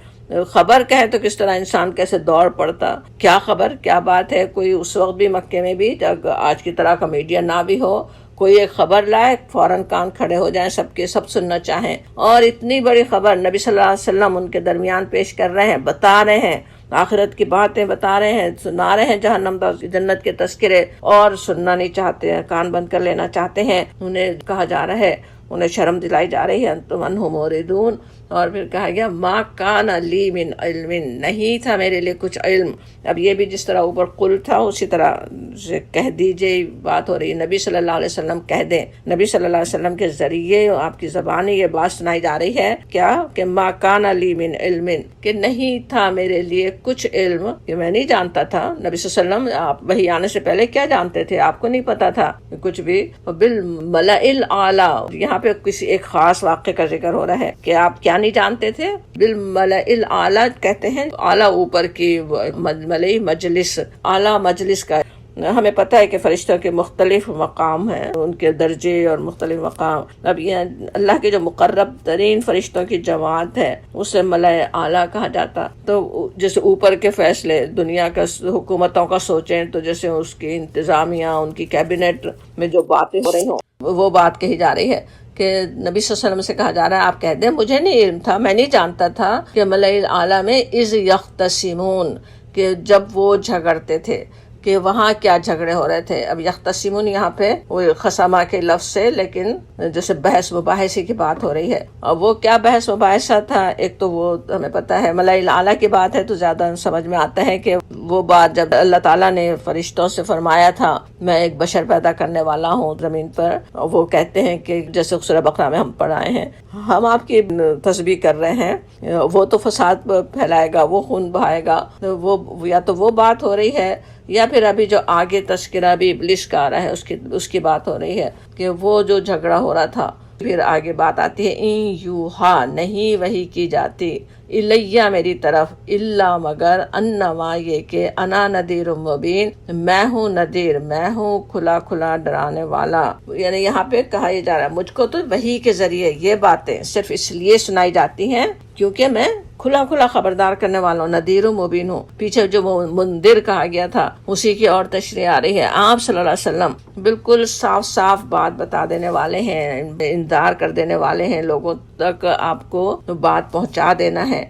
خبر کہے تو کس طرح انسان کیسے دوڑ پڑتا، کیا خبر کیا بات ہے۔ کوئی اس وقت بھی مکے میں بھی جب آج کی طرح کا میڈیا نہ بھی ہو، کوئی ایک خبر لائے فوراً کان کھڑے ہو جائیں، سب کے سب سننا چاہیں۔ اور اتنی بڑی خبر نبی صلی اللہ علیہ وسلم ان کے درمیان پیش کر رہے ہیں، بتا رہے ہیں، آخرت کی باتیں بتا رہے ہیں، سنا رہے ہیں جہنم جنت کے تذکرے، اور سننا نہیں چاہتے ہیں، کان بند کر لینا چاہتے ہیں۔ انہیں کہا جا رہا ہے، انہیں شرم دلائی جا رہی ہے، انتم عنہ معرضون۔ اور پھر کہا گیا ما کان لی من علم، نہیں تھا میرے لیے کچھ علم۔ اب یہ بھی جس طرح اوپر قل تھا اسی طرح سے کہہ دیجئے بات ہو رہی ہے، نبی صلی اللہ علیہ وسلم کہہ دیں، نبی صلی اللہ علیہ وسلم کے ذریعے آپ کی زبانی یہ بات سنائی جا رہی ہے کیا کہ ما کان لی من علم، کہ نہیں تھا میرے لیے کچھ علم، کہ میں نہیں جانتا تھا۔ نبی صلی اللہ علیہ وسلم آپ وحی آنے سے پہلے کیا جانتے تھے؟ آپ کو نہیں پتا تھا کچھ بھی۔ بالملأ الاعلی، یہاں پہ کسی ایک خاص واقعے کا ذکر ہو رہا ہے کہ آپ کیا نہیں جانتے تھے۔ بالملأ الاعلی کہتے ہیں اعلیٰ اوپر کی ملئی مجلس، اعلیٰ مجلس کا۔ ہمیں پتہ ہے کہ فرشتوں کے مختلف مقام ہیں، ان کے درجے اور مختلف مقام۔ اب یہ اللہ کے جو مقرب ترین فرشتوں کی جماعت ہے اسے ملائے اعلیٰ کہا جاتا۔ تو جیسے اوپر کے فیصلے دنیا کا حکومتوں کا سوچیں تو جیسے اس کی انتظامیہ، ان کی کیبنٹ میں جو باتیں ہو رہی ہوں وہ بات کہی جا رہی ہے کہ نبی صلی اللہ علیہ وسلم سے کہا جا رہا ہے آپ کہہ دیں مجھے نہیں علم تھا، میں نہیں جانتا تھا کہ ملائے اعلیٰ میں اذ یختصمون، کہ جب وہ جھگڑتے تھے، کہ وہاں کیا جھگڑے ہو رہے تھے۔ اب یختصمون یہاں پہ وہ خصمہ کے لفظ سے، لیکن جیسے بحث مباحثے کی بات ہو رہی ہے۔ اور وہ کیا بحث مباحثہ تھا؟ ایک تو وہ ہمیں پتہ ہے ملائے اعلیٰ کی بات ہے تو زیادہ سمجھ میں آتا ہے کہ وہ بات جب اللہ تعالیٰ نے فرشتوں سے فرمایا تھا میں ایک بشر پیدا کرنے والا ہوں زمین پر، وہ کہتے ہیں کہ جیسے سورہ بقرہ میں ہم پڑھائے ہیں، ہم آپ کی تسبیح کر رہے ہیں، وہ تو فساد پھیلائے گا، وہ خون بہائے گا، وہ یا تو وہ بات ہو رہی ہے، یا پھر ابھی جو آگے تذکرہ بھی ابلیس کا آ رہا ہے اس کی بات ہو رہی ہے کہ وہ جو جھگڑا ہو رہا تھا پھر آگے بات آتی ہے ان یوہا نہیں وحی کی جاتی الیہ میری طرف الا مگر انما یہ کہ انا نذیر مبین میں ہوں نذیر میں ہوں کھلا کھلا ڈرانے والا. یعنی یہاں پہ کہا یہ جا رہا ہے مجھ کو تو وحی کے ذریعے یہ باتیں صرف اس لیے سنائی جاتی ہیں کیونکہ میں کھلا کھلا خبردار کرنے والا ہوں، نذیر و مبین ہوں. پیچھے جو منذر کہا گیا تھا اسی کی اور تشریح آ رہی ہے. آپ صلی اللہ علیہ وسلم بالکل صاف صاف بات بتا دینے والے ہیں، انذار کر دینے والے ہیں، لوگوں تک آپ کو بات پہنچا دینا ہے.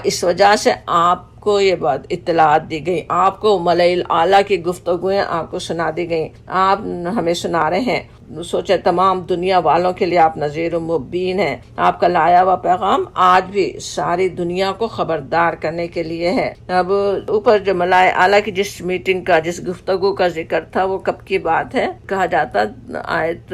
اس وجہ سے آپ کو یہ بات اطلاعات دی گئی، آپ کو ملائل اعلیٰ کی گفتگویں آپ کو سنا دی گئی، آپ ہمیں سنا رہے ہیں. سوچے تمام دنیا والوں کے لیے آپ نذیر و مبین ہیں. آپ کا لایا ہوا پیغام آج بھی ساری دنیا کو خبردار کرنے کے لیے ہے. اب اوپر جو ملائے اعلیٰ کی جس میٹنگ کا جس گفتگو کا ذکر تھا وہ کب کی بات ہے؟ کہا جاتا آیت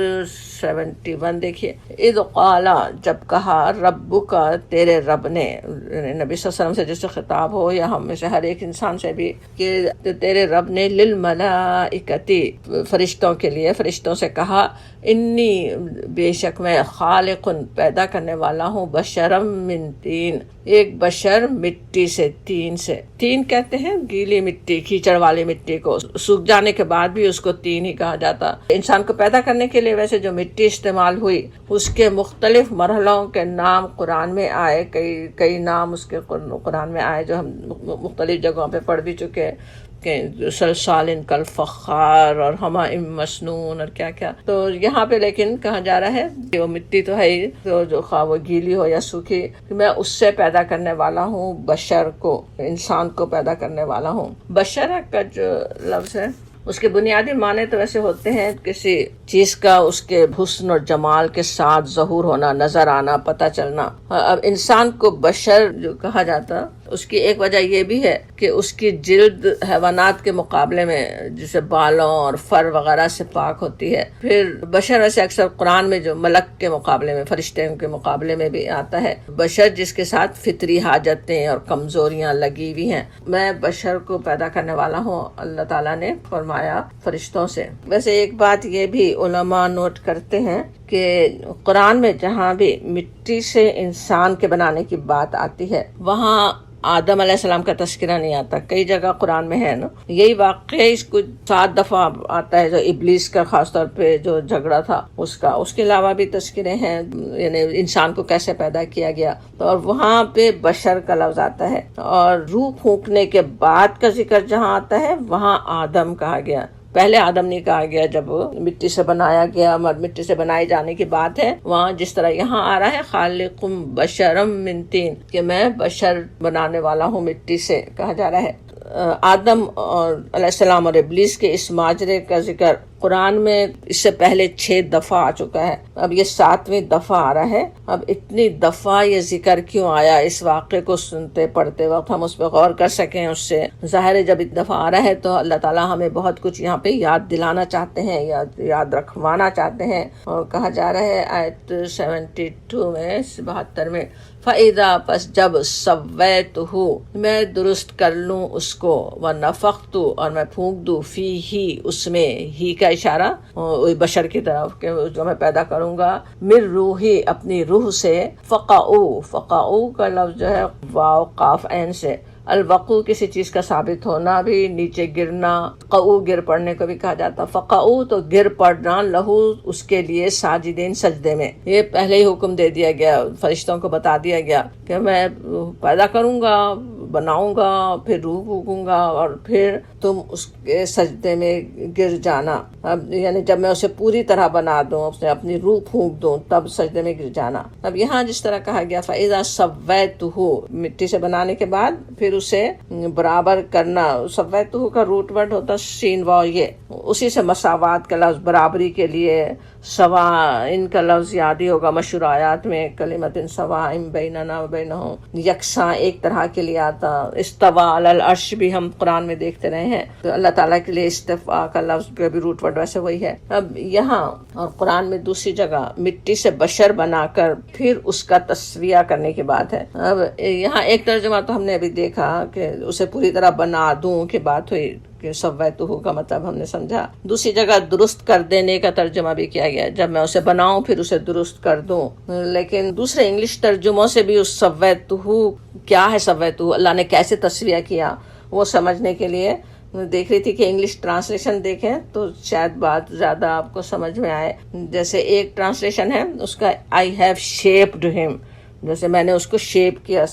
71 دیکھیے. اذ قال جب کہا ربک تیرے رب نے، نبی صلی اللہ علیہ وسلم سے جس سے خطاب ہو یا ہم میں سے ہر ایک انسان سے بھی، کہ تیرے رب نے للملائکتی فرشتوں کے لیے فرشتوں سے کہا انی بے شک میں خالق پیدا کرنے والا ہوں بشرم من طین ایک بشر مٹی سے، تین سے. تین کہتے ہیں گیلی مٹی، کیچڑ والی مٹی کو، سوکھ جانے کے بعد بھی اس کو تین ہی کہا جاتا. انسان کو پیدا کرنے کے لیے ویسے جو مٹی استعمال ہوئی اس کے مختلف مرحلوں کے نام قرآن میں آئے، کئی نام اس کے قرآن میں آئے جو ہم مختلف جگہوں پہ پڑھ بھی چکے کہ سلسال کالفخار اور ہما مسنون اور کیا کیا. تو یہاں پہ لیکن کہا جا رہا ہے کہ وہ مٹی تو ہے ہی، تو جو خواہ وہ گیلی ہو یا سوکھی، میں اس سے پیدا کرنے والا ہوں بشر کو، انسان کو پیدا کرنے والا ہوں. بشر کا جو لفظ ہے اس کے بنیادی معنی تو ویسے ہوتے ہیں کسی چیز کا اس کے حسن اور جمال کے ساتھ ظہور ہونا، نظر آنا، پتہ چلنا. اب انسان کو بشر جو کہا جاتا اس کی ایک وجہ یہ بھی ہے کہ اس کی جلد حیوانات کے مقابلے میں جیسے بالوں اور فر وغیرہ سے پاک ہوتی ہے. پھر بشر ویسے اکثر قرآن میں جو ملک کے مقابلے میں، فرشتے کے مقابلے میں بھی آتا ہے. بشر جس کے ساتھ فطری حاجتیں اور کمزوریاں لگی ہوئی ہیں. میں بشر کو پیدا کرنے والا ہوں، اللہ تعالیٰ نے فرمایا فرشتوں سے. ویسے ایک بات یہ بھی علماء نوٹ کرتے ہیں کہ قرآن میں جہاں بھی مٹی سے انسان کے بنانے کی بات آتی ہے وہاں آدم علیہ السلام کا تذکرہ نہیں آتا. کئی جگہ قرآن میں ہے نا، یہی واقعہ اس کو 7 دفعہ آتا ہے، جو ابلیس کا خاص طور پہ جو جھگڑا تھا اس کا. اس کے علاوہ بھی تذکرے ہیں، یعنی انسان کو کیسے پیدا کیا گیا. تو اور وہاں پہ بشر کا لفظ آتا ہے، اور روح پھونکنے کے بعد کا ذکر جہاں آتا ہے وہاں آدم کہا گیا. پہلے آدم نہیں کہا گیا جب مٹی سے بنایا گیا، مٹی سے بنائے جانے کی بات ہے. وہاں جس طرح یہاں آ رہا ہے خالقم بشرم من طین کہ میں بشر بنانے والا ہوں مٹی سے، کہا جا رہا ہے. آدم علیہ السلام اور ابلیس کے اس ماجرے کا ذکر قرآن میں اس سے پہلے 6 دفعہ آ چکا ہے. اب یہ 7ویں دفعہ آ رہا ہے. اب اتنی دفعہ یہ ذکر کیوں آیا؟ اس واقعے کو سنتے پڑھتے وقت ہم اس پہ غور کر سکیں. اس سے ظاہر ہے جب ایک دفعہ آ رہا ہے تو اللہ تعالیٰ ہمیں بہت کچھ یہاں پہ یاد دلانا چاہتے ہیں، یاد رکھوانا چاہتے ہیں. اور کہا جا رہا ہے آیت 72 میں 72 میں فَإِذَا پس جب سَوَّيْتُهُ میں درست کر لوں اس کو، وَنَفَخْتُ اور میں پھونک دوں، فِيهِ اس میں، ہی کا اشارہ بشر کی طرف کہ جو میں پیدا کروں گا، مِن روحی اپنی روح سے، فَقَعُوا کا لفظ جو ہے واو قاف عین سے. الوقوع کسی چیز کا ثابت ہونا بھی، نیچے گرنا، قعو گر پڑنے کو بھی کہا جاتا. فقعو تو گر پڑنا، لہو اس کے لیے، ساجدین سجدے میں. یہ پہلے ہی حکم دے دیا گیا، فرشتوں کو بتا دیا گیا کہ میں پیدا کروں گا، بناؤں گا، پھر روح پھونکوں گا اور پھر تم اس کے سجدے میں گر جانا. اب یعنی جب میں اسے پوری طرح بنا دوں، اسے اپنی روح پھونک دوں، تب سجدے میں گر جانا. اب یہاں جس طرح کہا گیا فَإِذَا سَوَّيْتُهُ مٹی سے بنانے کے بعد پھر اسے برابر کرنا. سویتہ کا روٹ ورڈ ہوتا سین واو، یہ اسی سے مساوات کا لفظ، برابری کے لیے. سوا ان کا لفظ یاد ہی ہوگا مشہور آیات میں، کلمت سوا بیننا و بینہم، یکساں ایک طرح کے لیے آتا. استوا علی العرش بھی ہم قرآن میں دیکھتے رہے ہیں، تو اللہ تعالیٰ کے لیے استوا کا لفظ کا بھی روٹ ورڈ ویسے وہی ہے. اب یہاں اور قرآن میں دوسری جگہ مٹی سے بشر بنا کر پھر اس کا تسویہ کرنے کی بات ہے. اب یہاں ایک ترجمہ تو ہم نے ابھی دیکھا کہ اسے پوری طرح بنا دوں کی بات ہوئی کہ سویتہ کا مطلب ہم نے سمجھا. دوسری جگہ درست کر دینے کا ترجمہ بھی کیا گیا، جب میں اسے بناؤں پھر اسے درست کر دوں. لیکن دوسرے انگلش ترجموں سے بھی اس سویتہ کیا ہے، سویتہ اللہ نے کیسے تسویہ کیا، وہ سمجھنے کے لیے دیکھ رہی تھی کہ انگلش ٹرانسلیشن دیکھیں تو شاید بات زیادہ آپ کو سمجھ میں آئے. جیسے ایک ٹرانسلیشن ہے اس کا آئی ہیو شیپڈ ہم، جیسے میں نے اس کو شیپ کیا،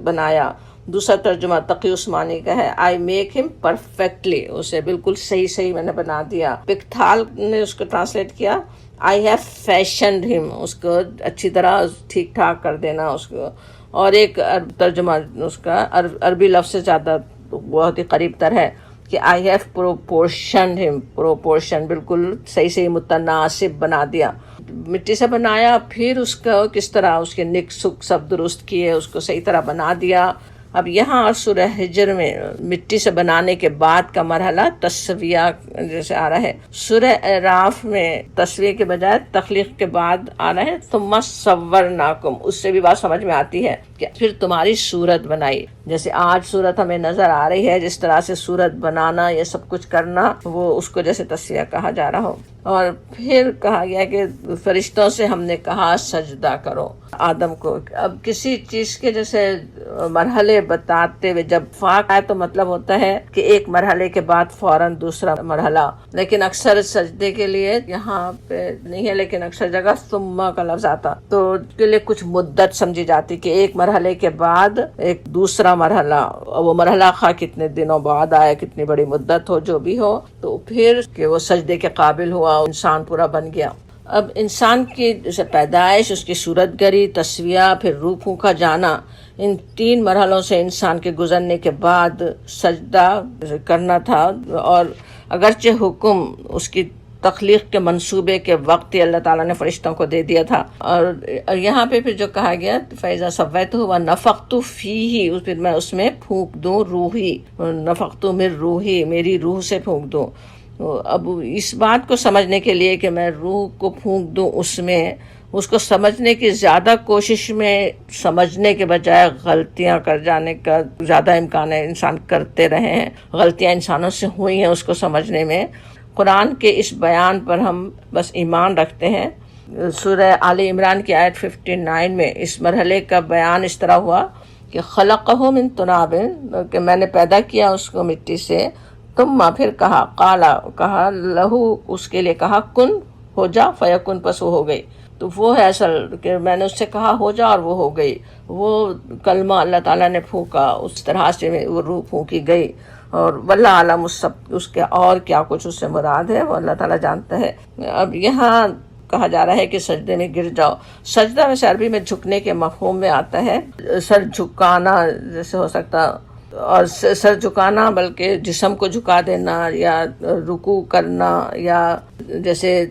بنایا. دوسرا ترجمہ تقی عثمانی کا ہے آئی میک ہم پرفیکٹلی، اسے بالکل صحیح میں نے بنا دیا. پکتھال نے اس کو ٹرانسلیٹ کیا آئی ہیو فیشنڈ ہم، اس کو اچھی طرح ٹھیک ٹھاک کر دینا اس کو. اور ایک ترجمہ اس کا عربی لفظ سے زیادہ بہت ہی قریب تر ہے کہ آئی ہیو پروپورشنڈ ہم، پروپورشن بالکل صحیح متناسب بنا دیا. مٹی سے بنایا، پھر اس کا کس طرح اس کے نک سک سب درست کیے، اس کو صحیح طرح بنا دیا. اب یہاں سورہ ہجر میں مٹی سے بنانے کے بعد کا مرحلہ تسویہ جیسے آ رہا ہے. سورہ اعراف میں تسویہ کے بجائے تخلیق کے بعد آ رہا ہے ثم صورناکم، اس سے بھی بات سمجھ میں آتی ہے کہ پھر تمہاری صورت بنائی. جیسے آج صورت ہمیں نظر آ رہی ہے، جس طرح سے صورت بنانا، یہ سب کچھ کرنا، وہ اس کو جیسے تسویہ کہا جا رہا ہو. اور پھر کہا گیا کہ فرشتوں سے ہم نے کہا سجدہ کرو آدم کو. اب کسی چیز کے جیسے مرحلے بتاتے ہوئے جب فاق آئے تو مطلب ہوتا ہے کہ ایک مرحلے کے بعد فوراً دوسرا مرحلہ، لیکن اکثر سجدے کے لیے یہاں پہ نہیں ہے، لیکن اکثر جگہ ثم کا لفظ آتا تو اس کے لیے کچھ مدت سمجھی جاتی کہ ایک مرحلے کے بعد ایک دوسرا مرحلہ، وہ مرحلہ خواہ کتنے دنوں بعد آئے، کتنی بڑی مدت ہو، جو بھی ہو، تو پھر کہ وہ سجدے کے قابل ہوا، انسان پورا بن گیا. اب انسان کی جیسے پیدائش، اس کی صورت گری، تسویہ، پھر روح پھونکا کا جانا، ان تین مرحلوں سے انسان کے گزرنے کے بعد سجدہ کرنا تھا. اور اگرچہ حکم اس کی تخلیق کے منصوبے کے وقت ہی اللہ تعالیٰ نے فرشتوں کو دے دیا تھا. اور یہاں پہ پھر جو کہا گیا فَإِذَا سَوَّيْتُهُ وَنَفَخْتُ فِيهِ، پھر میں اس میں پھونک دوں روحی، نفخت من روحی، میری روح سے پھونک دوں. اب اس بات کو سمجھنے کے لیے کہ میں روح کو پھونک دوں اس میں، اس کو سمجھنے کی زیادہ کوشش میں سمجھنے کے بجائے غلطیاں کر جانے کا زیادہ امکان ہے. انسان کرتے رہے ہیں، غلطیاں انسانوں سے ہوئی ہیں اس کو سمجھنے میں. قرآن کے اس بیان پر ہم بس ایمان رکھتے ہیں. سورہ آل عمران کی آیت 59 میں اس مرحلے کا بیان اس طرح ہوا کہ خلقہ من تراب، کہ میں نے پیدا کیا اس کو مٹی سے، ثم پھر کہا کہا لہو، اس کے لیے کہا کن، ہو جا، فیکن، پس وہ ہو گئی. تو وہ ہے اصل کہ میں نے اس سے کہا ہو جا اور وہ ہو گئی. وہ کلمہ اللہ تعالیٰ نے پھونکا، اس طرح سے وہ روح پھونکی گئی. اور واللہ عالم اس کے اور کیا کچھ اس سے مراد ہے وہ اللہ تعالیٰ جانتا ہے. اب یہاں کہا جا رہا ہے کہ سجدے میں گر جاؤ. سجدہ ویسے عربی میں جھکنے کے مفہوم میں آتا ہے، سر جھکانا جیسے ہو سکتا، اور سر جھکانا بلکہ جسم کو جھکا دینا یا رکوع کرنا، یا جیسے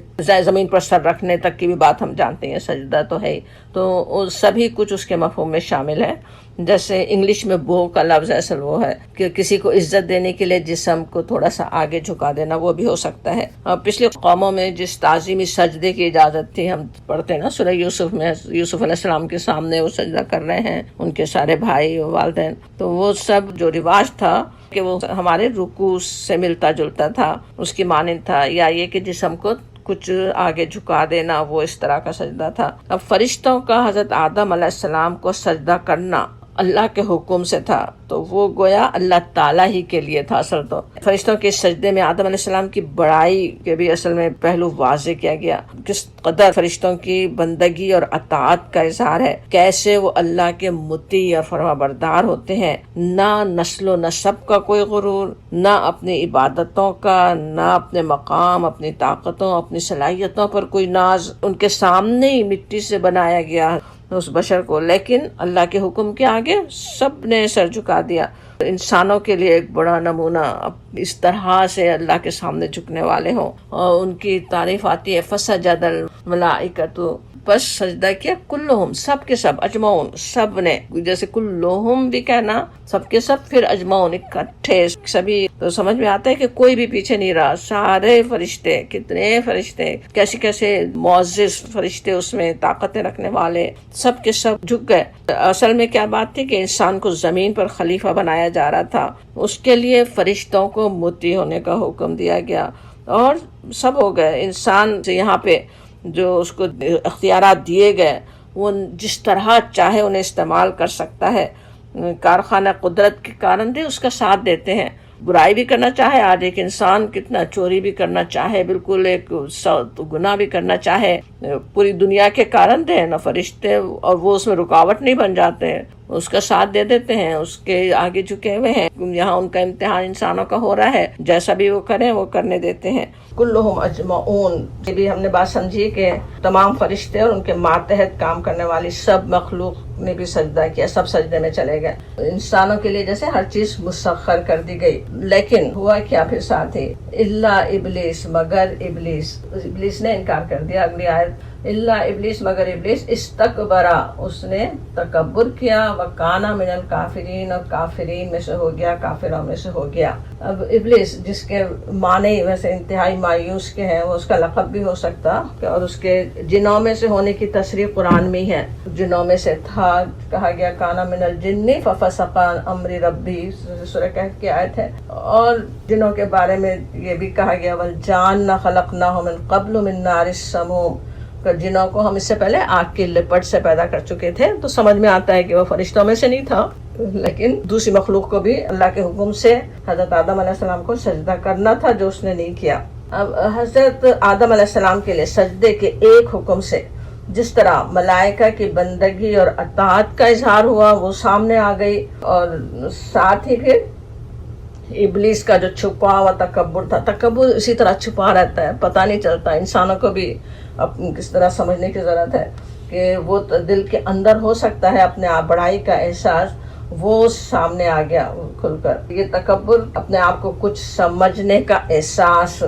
زمین پر سر رکھنے تک کی بھی بات ہم جانتے ہیں، سجدہ تو ہے. تو سبھی کچھ اس کے مفہوم میں شامل ہے. جیسے انگلش میں بو کا لفظ اصل وہ ہے کہ کسی کو عزت دینے کے لیے جسم کو تھوڑا سا آگے جھکا دینا، وہ بھی ہو سکتا ہے. پچھلی قوموں میں جس تعظیمی سجدے کی اجازت تھی، ہم پڑھتے ہیں نا سورہ یوسف میں، یوسف علیہ السلام کے سامنے وہ سجدہ کر رہے ہیں، ان کے سارے بھائی والدین، تو وہ سب جو رواج تھا کہ وہ ہمارے رکوع سے ملتا جلتا تھا، اس کی مانند تھا. یا یہ کہ جسم کو کچھ آگے جھکا دینا، وہ اس طرح کا سجدہ تھا. اب فرشتوں کا حضرت آدم علیہ السلام کو سجدہ کرنا اللہ کے حکم سے تھا، تو وہ گویا اللہ تعالیٰ ہی کے لیے تھا. اصل تو فرشتوں کے سجدے میں آدم علیہ السلام کی بڑائی کے بھی اصل میں پہلو واضح کیا گیا، کس قدر فرشتوں کی بندگی اور اطاعت کا اظہار ہے، کیسے وہ اللہ کے مطیع اور فرما بردار ہوتے ہیں. نہ نسل و نسب کا کوئی غرور، نہ اپنی عبادتوں کا، نہ اپنے مقام، اپنی طاقتوں، اپنی صلاحیتوں پر کوئی ناز. ان کے سامنے ہی مٹی سے بنایا گیا اس بشر کو، لیکن اللہ کے حکم کے آگے سب نے سر جھکا دیا. انسانوں کے لیے ایک بڑا نمونہ اس طرح سے اللہ کے سامنے جھکنے والے ہوں. اور ان کی تعریف آتی ہے فسجد الملائکۃ، بس سجدہ کیا کلہم، سب کے سب، اجمعون سب نے، جیسے کلہم بھی کہنا سب کے سب، پھر اجمعون اکٹھے سبھی، تو سمجھ میں آتا ہے کہ کوئی بھی پیچھے نہیں رہا، سارے فرشتے، کتنے فرشتے، کیسے کیسے معزز فرشتے اس میں، طاقتیں رکھنے والے، سب کے سب جھک گئے۔ اصل میں کیا بات تھی کہ انسان کو زمین پر خلیفہ بنایا جا رہا تھا، اس کے لیے فرشتوں کو مطیع ہونے کا حکم دیا گیا، اور سب ہو گئے۔ انسان سے یہاں پہ جو اس کو اختیارات دیے گئے، وہ جس طرح چاہے انہیں استعمال کر سکتا ہے، کارخانہ قدرت کے کارن دے اس کا ساتھ دیتے ہیں۔ برائی بھی کرنا چاہے، آج ایک انسان کتنا چوری بھی کرنا چاہے، بالکل ایک گناہ بھی کرنا چاہے، پوری دنیا کے کارن دے نہ فرشتے، اور وہ اس میں رکاوٹ نہیں بن جاتے ہیں، اس کا ساتھ دے دیتے ہیں، اس کے آگے جھکے ہوئے ہیں۔ یہاں ان کا امتحان انسانوں کا ہو رہا ہے، جیسا بھی وہ کریں وہ کرنے دیتے ہیں۔ کلہم اجمعون، یہ بھی ہم نے بات سمجھی کہ تمام فرشتے اور ان کے ماتحت کام کرنے والی سب مخلوق نے بھی سجدہ کیا، سب سجدے میں چلے گئے۔ انسانوں کے لیے جیسے ہر چیز مسخر کر دی گئی، لیکن ہوا کیا پھر ساتھ ہی، الا ابلیس، مگر ابلیس، ابلیس نے انکار کر دیا۔ اگلی آیت، الا ابلیس، مگر ابلیس، استکبرا، اس نے تکبر کیا، وکانا من الکافرین، اور کافرین میں سے ہو گیا، کافروں میں سے ہو گیا۔ اب ابلیس جس کے معنی ویسے انتہائی مایوس کے ہیں، وہ اس کا لقب بھی ہو سکتا، اور اس کے جنوں میں سے ہونے کی تصریح قرآن میں ہے، جنوں میں سے تھا، کہا گیا کانا من الجن ففسق عن امر ربی، سورہ کہف کی آیت ہے۔ اور جنوں کے بارے میں یہ بھی کہا گیا والجان خلقناہ من قبل من نار السموم، جنوں کو ہم اس سے پہلے آگ کی لپٹ سے پیدا کر چکے تھے، تو سمجھ میں آتا ہے کہ وہ فرشتوں میں سے نہیں تھا، لیکن دوسری مخلوق کو بھی اللہ کے حکم سے حضرت آدم علیہ السلام کو سجدہ کرنا تھا، جو اس نے نہیں کیا۔ اب حضرت آدم علیہ السلام کے لیے سجدے کے ایک حکم سے جس طرح ملائکہ کی بندگی اور اطاعت کا اظہار ہوا، وہ سامنے آ گئی، اور ساتھ ہی پھر ابلیس کا جو چھپا ہوا تکبر تھا، تکبر اسی طرح چھپا رہتا ہے، پتہ نہیں چلتا۔ انسانوں کو بھی کس طرح سمجھنے کی ضرورت ہے کہ وہ دل کے اندر ہو سکتا ہے اپنے آپ بڑائی کا احساس، وہ سامنے آ گیا کھل کر۔ یہ تکبر اپنے آپ کو کچھ سمجھنے کا احساس،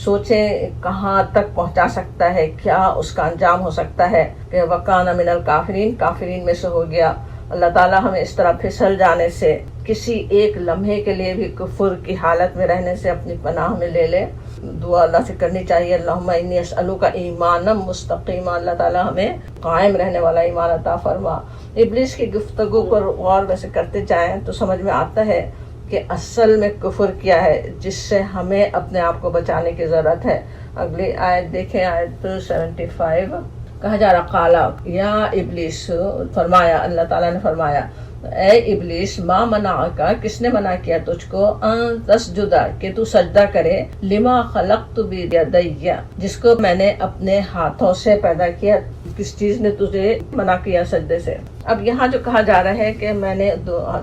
سوچیں کہاں تک پہنچا سکتا ہے، کیا اس کا انجام ہو سکتا ہے کہ وَكَانَ مِنَ الْكَافِرِينَ، کافرین میں سے ہو گیا۔ اللہ تعالیٰ ہمیں اس طرح پھسل جانے سے، کسی ایک لمحے کے لیے بھی کفر کی حالت میں رہنے سے اپنی پناہ میں لے لے۔ دعا اللہ سے کرنی چاہیے، اللہم انی اسألک ایمانا مستقیما، اللہ تعالیٰ ہمیں قائم رہنے والا ایمان عطا فرما۔ ابلیس کی گفتگو پر غور ویسے کرتے جائیں تو سمجھ میں آتا ہے کہ اصل میں کفر کیا ہے، جس سے ہمیں اپنے آپ کو بچانے کی ضرورت ہے۔ اگلی آیت دیکھیں، آیت 75، کہا جا رہا قالا یا ابلیس، فرمایا اللہ تعالیٰ نے فرمایا اے ابلیس، ما منعکا، کس نے منع کیا تجھ کو، ان تسجدا، کہ تو سجدہ کرے، لما خلقت بیدی، جس کو میں نے اپنے ہاتھوں سے پیدا کیا، کس چیز نے تجھے منع کیا سجدے سے؟ اب یہاں جو کہا جا رہا ہے کہ میں نے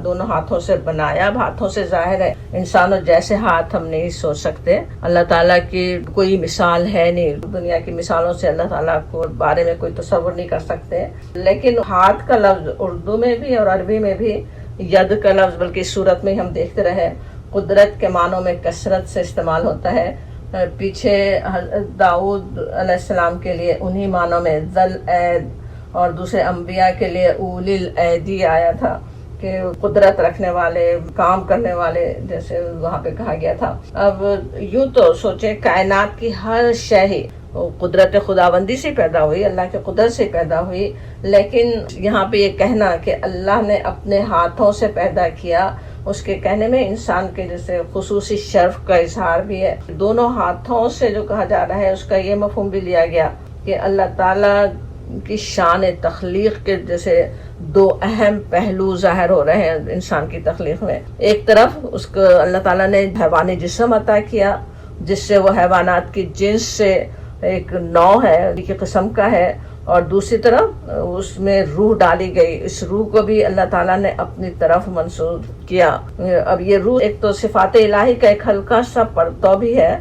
دونوں ہاتھوں سے بنایا، اب ہاتھوں سے ظاہر ہے انسانوں جیسے ہاتھ ہم نہیں سوچ سکتے، اللہ تعالیٰ کی کوئی مثال ہے نہیں، دنیا کی مثالوں سے اللہ تعالیٰ کو بارے میں کوئی تصور نہیں کر سکتے، لیکن ہاتھ کا لفظ اردو میں بھی اور عربی میں بھی ید کا لفظ، بلکہ اس صورت میں ہم دیکھتے رہے قدرت کے معنوں میں کثرت سے استعمال ہوتا ہے۔ پیچھے داؤد علیہ السلام کے لیے انہی معنوں میں ذل اید، اور دوسرے انبیاء کے لیے اولی الایدی آیا تھا کہ قدرت رکھنے والے، کام کرنے والے، جیسے وہاں پہ کہا گیا تھا۔ اب یوں تو سوچیں کائنات کی ہر شے ہی قدرت خداوندی سے پیدا ہوئی، اللہ کے قدرت سے پیدا ہوئی، لیکن یہاں پہ یہ کہنا کہ اللہ نے اپنے ہاتھوں سے پیدا کیا، اس کے کہنے میں انسان کے جیسے خصوصی شرف کا اظہار بھی ہے۔ دونوں ہاتھوں سے جو کہا جا رہا ہے اس کا یہ مفہوم بھی لیا گیا کہ اللہ تعالیٰ کی شان تخلیق کے جیسے دو اہم پہلو ظاہر ہو رہے ہیں انسان کی تخلیق میں۔ ایک طرف اس کو اللہ تعالیٰ نے حیوانی جسم عطا کیا، جس سے وہ حیوانات کی جنس سے ایک نوع ہے، ایک قسم کا ہے، اور دوسری طرف اس میں روح ڈالی گئی، اس روح کو بھی اللہ تعالیٰ نے اپنی طرف منسوب کیا۔ اب یہ روح ایک تو صفات الہی کا ایک ہلکا سا پرتو بھی ہے،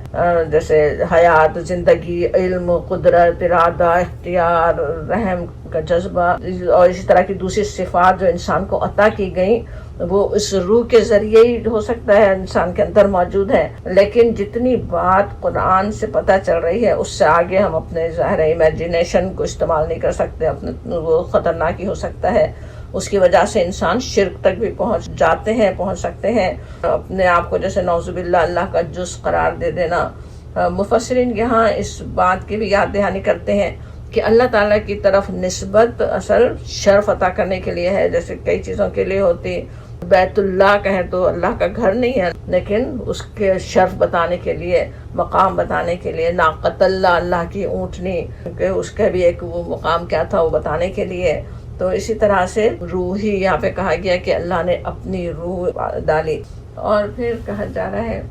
جیسے حیات، زندگی، علم، قدرت، ارادہ، اختیار، رحم کا جذبہ اور اسی طرح کی دوسری صفات جو انسان کو عطا کی گئیں وہ اس روح کے ذریعے ہی ہو سکتا ہے، انسان کے اندر موجود ہے. لیکن جتنی بات قرآن سے پتہ چل رہی ہے اس سے آگے ہم اپنے ظاہر امیجینیشن کو استعمال نہیں کر سکتے، اپنے وہ خطرناک ہی ہو سکتا ہے. اس کی وجہ سے انسان شرک تک بھی پہنچ سکتے ہیں. اپنے آپ کو جیسے نعوذ باللہ اللہ کا جز قرار دے دینا. مفسرین یہاں اس بات کی بھی یاد دہانی کرتے ہیں کہ اللہ تعالیٰ کی طرف نسبت اصل شرف عطا کرنے کے لیے ہے، جیسے کئی چیزوں کے لیے ہوتی. بیت اللہ کہیں تو اللہ کا گھر نہیں ہے، لیکن اس کے شرف بتانے کے لیے، مقام بتانے کے لیے. ناقۃ اللہ، اللہ کی اونٹنی، کہ اس کا بھی ایک وہ مقام کیا تھا وہ بتانے کے لیے. تو اسی طرح سے روح ہی یہاں پہ کہا گیا کہ اللہ نے اپنی روح ڈالی. اور پھر کہا جا رہا ہے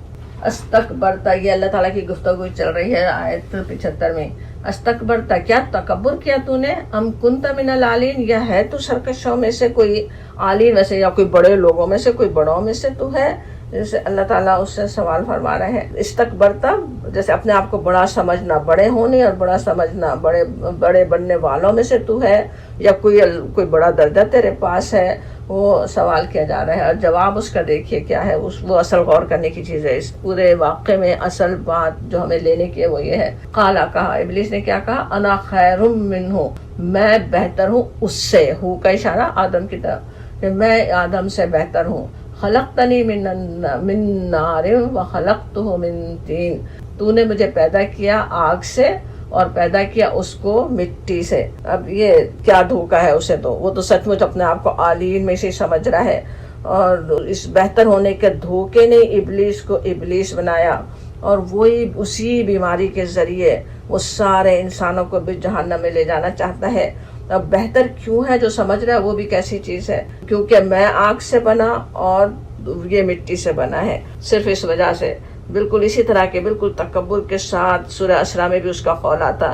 استکبرتا، یہ اللہ تعالیٰ کی گفتگو چل رہی ہے آیت 75 میں. استکبرتا، کیا تکبر کیا تو نے؟ ام کنت من العالین، یا ہے تو سرکشوں میں سے کوئی، عالین میں سے یا کوئی بڑے لوگوں میں سے، کوئی بڑوں میں سے تو ہے. جیسے اللہ تعالیٰ اس سے سوال فرما رہے ہیں. استکبرتا جیسے اپنے آپ کو بڑا سمجھنا، بڑے ہونے اور بڑا سمجھنا، بڑے بننے والوں میں سے تو ہے، یا کوئی بڑا درجہ تیرے پاس ہے. وہ سوال کیا جا رہا ہے اور جواب اس کا دیکھیے کیا ہے. وہ اصل غور کرنے کی چیز ہے. اس پورے واقعے میں اصل بات جو ہمیں لینے کی ہے وہ یہ ہے. قالا، کہا ابلیس نے، کیا کہا؟ انا خیر منہ، میں بہتر ہوں اس سے. ہو کا اشارہ آدم کی طرف، کہ میں آدم سے بہتر ہوں. خلقتنی من نار وخلقتہ من طین، تو نے مجھے پیدا کیا آگ سے اور پیدا کیا اس کو مٹی سے. اب یہ کیا دھوکہ ہے اسے، تو وہ تو سچ مچ اپنے آپ کو عالین میں سے سمجھ رہا ہے. اور اس بہتر ہونے کے دھوکے نے ابلیس کو ابلیس بنایا، اور وہی اسی بیماری کے ذریعے وہ سارے انسانوں کو بھی جہنم میں لے جانا چاہتا ہے. اب بہتر کیوں ہے جو سمجھ رہا ہے وہ بھی کیسی چیز ہے، کیونکہ میں آگ سے بنا اور یہ مٹی سے بنا ہے. صرف اس وجہ سے بالکل اسی طرح کے بالکل تکبر کے ساتھ سورہ اسراء میں بھی اس کا قول آتا،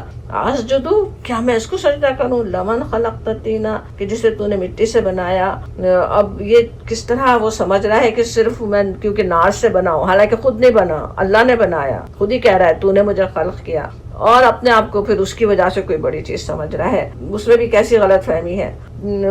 اسجدو، کیا میں اس کو سجدہ کروں، لمن خلقت طینا، کہ جسے تو نے مٹی سے بنایا. اب یہ کس طرح وہ سمجھ رہا ہے کہ صرف میں کیونکہ نار سے بنا ہوں، حالانکہ خود نہیں بنا، اللہ نے بنایا. خود ہی کہہ رہا ہے تو نے مجھے خلق کیا، اور اپنے آپ کو پھر اس کی وجہ سے کوئی بڑی چیز سمجھ رہا ہے. اس میں بھی کیسی غلط فہمی ہے.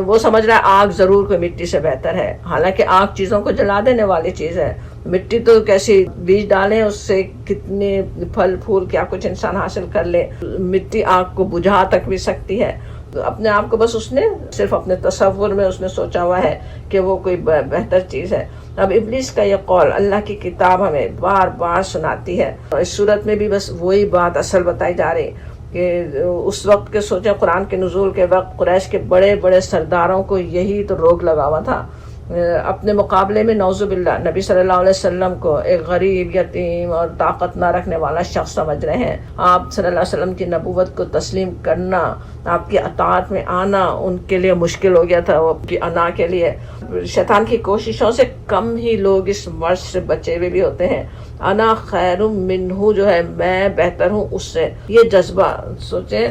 وہ سمجھ رہا ہے آگ ضرور کوئی مٹی سے بہتر ہے، حالانکہ آگ چیزوں کو جلا دینے والی چیز ہے. مٹی تو کیسی بیج ڈالیں اس سے کتنے پھل پھول کیا کچھ انسان حاصل کر لے. مٹی آگ کو بجھا تک بھی سکتی ہے. اپنے آپ کو بس اس نے صرف اپنے تصور میں اس نے سوچا ہوا ہے کہ وہ کوئی بہتر چیز ہے. اب ابلیس کا یہ قول اللہ کی کتاب ہمیں بار بار سناتی ہے. اس صورت میں بھی بس وہی بات اصل بتائی جا رہی کہ اس وقت کے سوچیں قرآن کے نزول کے وقت قریش کے بڑے بڑے سرداروں کو یہی تو روگ لگا ہوا تھا. اپنے مقابلے میں نعوذ باللہ نبی صلی اللہ علیہ وسلم کو ایک غریب، یتیم اور طاقت نہ رکھنے والا شخص سمجھ رہے ہیں. آپ صلی اللہ علیہ وسلم کی نبوت کو تسلیم کرنا، آپ کی اطاعت میں آنا ان کے لیے مشکل ہو گیا تھا. وہ کی انا کے لیے شیطان کی کوششوں سے کم ہی لوگ اس مرض سے بچے ہوئے بھی ہوتے ہیں. انا خیر منہ جو ہے میں بہتر ہوں اس سے، یہ جذبہ سوچیں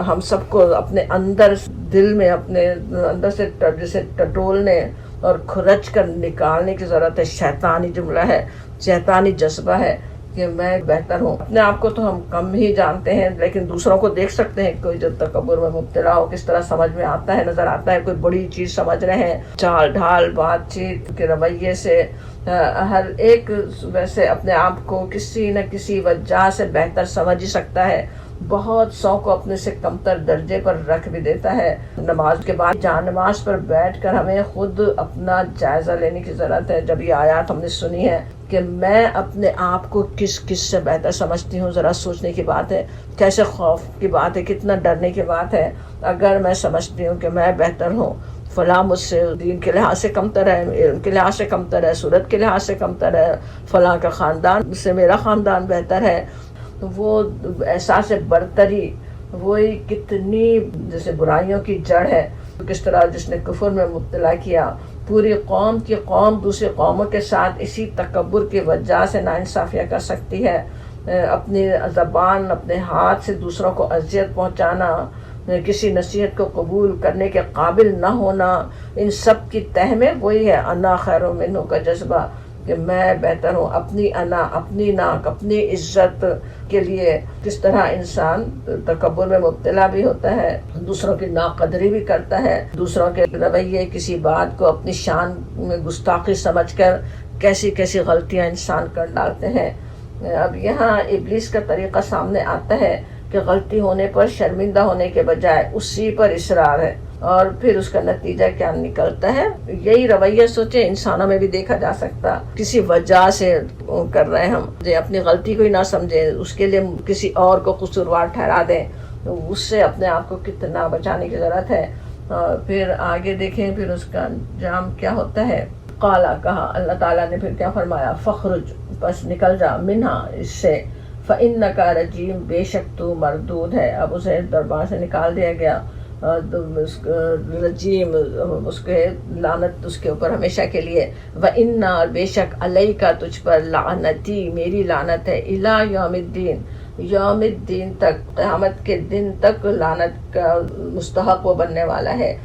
ہم سب کو اپنے اندر دل میں اپنے اندر سے جسے ٹٹولنے اور کھرچ کر نکالنے کی ضرورت ہے. شیطانی جملہ ہے، شیطانی جذبہ ہے کہ میں بہتر ہوں. اپنے آپ کو تو ہم کم ہی جانتے ہیں، لیکن دوسروں کو دیکھ سکتے ہیں. کوئی جب تکبر میں مبتلا ہو کس طرح سمجھ میں آتا ہے، نظر آتا ہے. کوئی بڑی چیز سمجھ رہے ہیں، چال ڈھال، بات چیت کے رویے سے ہر ایک ویسے اپنے آپ کو کسی نہ کسی وجہ سے بہتر سمجھ ہی سکتا ہے. بہت سو کو اپنے سے کمتر درجے پر رکھ بھی دیتا ہے. نماز کے بعد جان نماز پر بیٹھ کر ہمیں خود اپنا جائزہ لینے کی ضرورت ہے. جب یہ آیات ہم نے سنی ہے کہ میں اپنے آپ کو کس سے بہتر سمجھتی ہوں، ذرا سوچنے کی بات ہے. کیسے خوف کی بات ہے، کتنا ڈرنے کی بات ہے. اگر میں سمجھتی ہوں کہ میں بہتر ہوں، فلاں مجھ سے دین کے لحاظ سے کمتر ہے، علم کے لحاظ سے کمتر ہے، صورت کے لحاظ سے کمتر ہے، فلاں کا خاندان سے میرا خاندان بہتر ہے، وہ احساس برتری وہی کتنی جیسے برائیوں کی جڑ ہے. کس طرح جس نے کفر میں مبتلا کیا، پوری قوم کی قوم دوسری قوموں کے ساتھ اسی تکبر کی وجہ سے ناانصافیاں کر سکتی ہے. اپنی زبان، اپنے ہاتھ سے دوسروں کو اذیت پہنچانا، کسی نصیحت کو قبول کرنے کے قابل نہ ہونا، ان سب کی تہ میں وہی ہے انا خیر منہ کا جذبہ کہ میں بہتر ہوں، اپنی انا، اپنی ناک، اپنی عزت کے لیے کس طرح انسان تکبر میں مبتلا بھی ہوتا ہے، دوسروں کی ناقدری بھی کرتا ہے، دوسروں کے رویے، کسی بات کو اپنی شان میں گستاخی سمجھ کر کیسی کیسی غلطیاں انسان کر ڈالتے ہیں۔ اب یہاں ابلیس کا طریقہ سامنے آتا ہے کہ غلطی ہونے پر شرمندہ ہونے کے بجائے اسی پر اصرار ہے، اور پھر اس کا نتیجہ کیا نکلتا ہے؟ یہی رویہ سوچے انسانوں میں بھی دیکھا جا سکتا، کسی وجہ سے کر رہے ہیں ہم، اپنی غلطی کو ہی نہ سمجھیں، اس کے لیے کسی اور کو قصوروار ٹھہرا دیں، اس سے اپنے آپ کو کتنا بچانے کی ضرورت ہے۔ پھر آگے دیکھیں پھر اس کا انجام کیا ہوتا ہے۔ قالا، کہا اللہ تعالیٰ نے پھر کیا فرمایا، فخرج، بس نکل جا، منہا، اس سے، فإنک رجیم، بے شک تو مردود ہے۔ اب اسے دربار سے نکال دیا گیا، رجیم، اس کے لعنت اس کے اوپر ہمیشہ کے لیے، وإنا، اور بے شک، علیک، تجھ پر، لعنتی، میری لعنت ہے، الی یوم الدین، یوم الدین تک، قیامت کے دن تک لعنت کا مستحق وہ بننے والا ہے،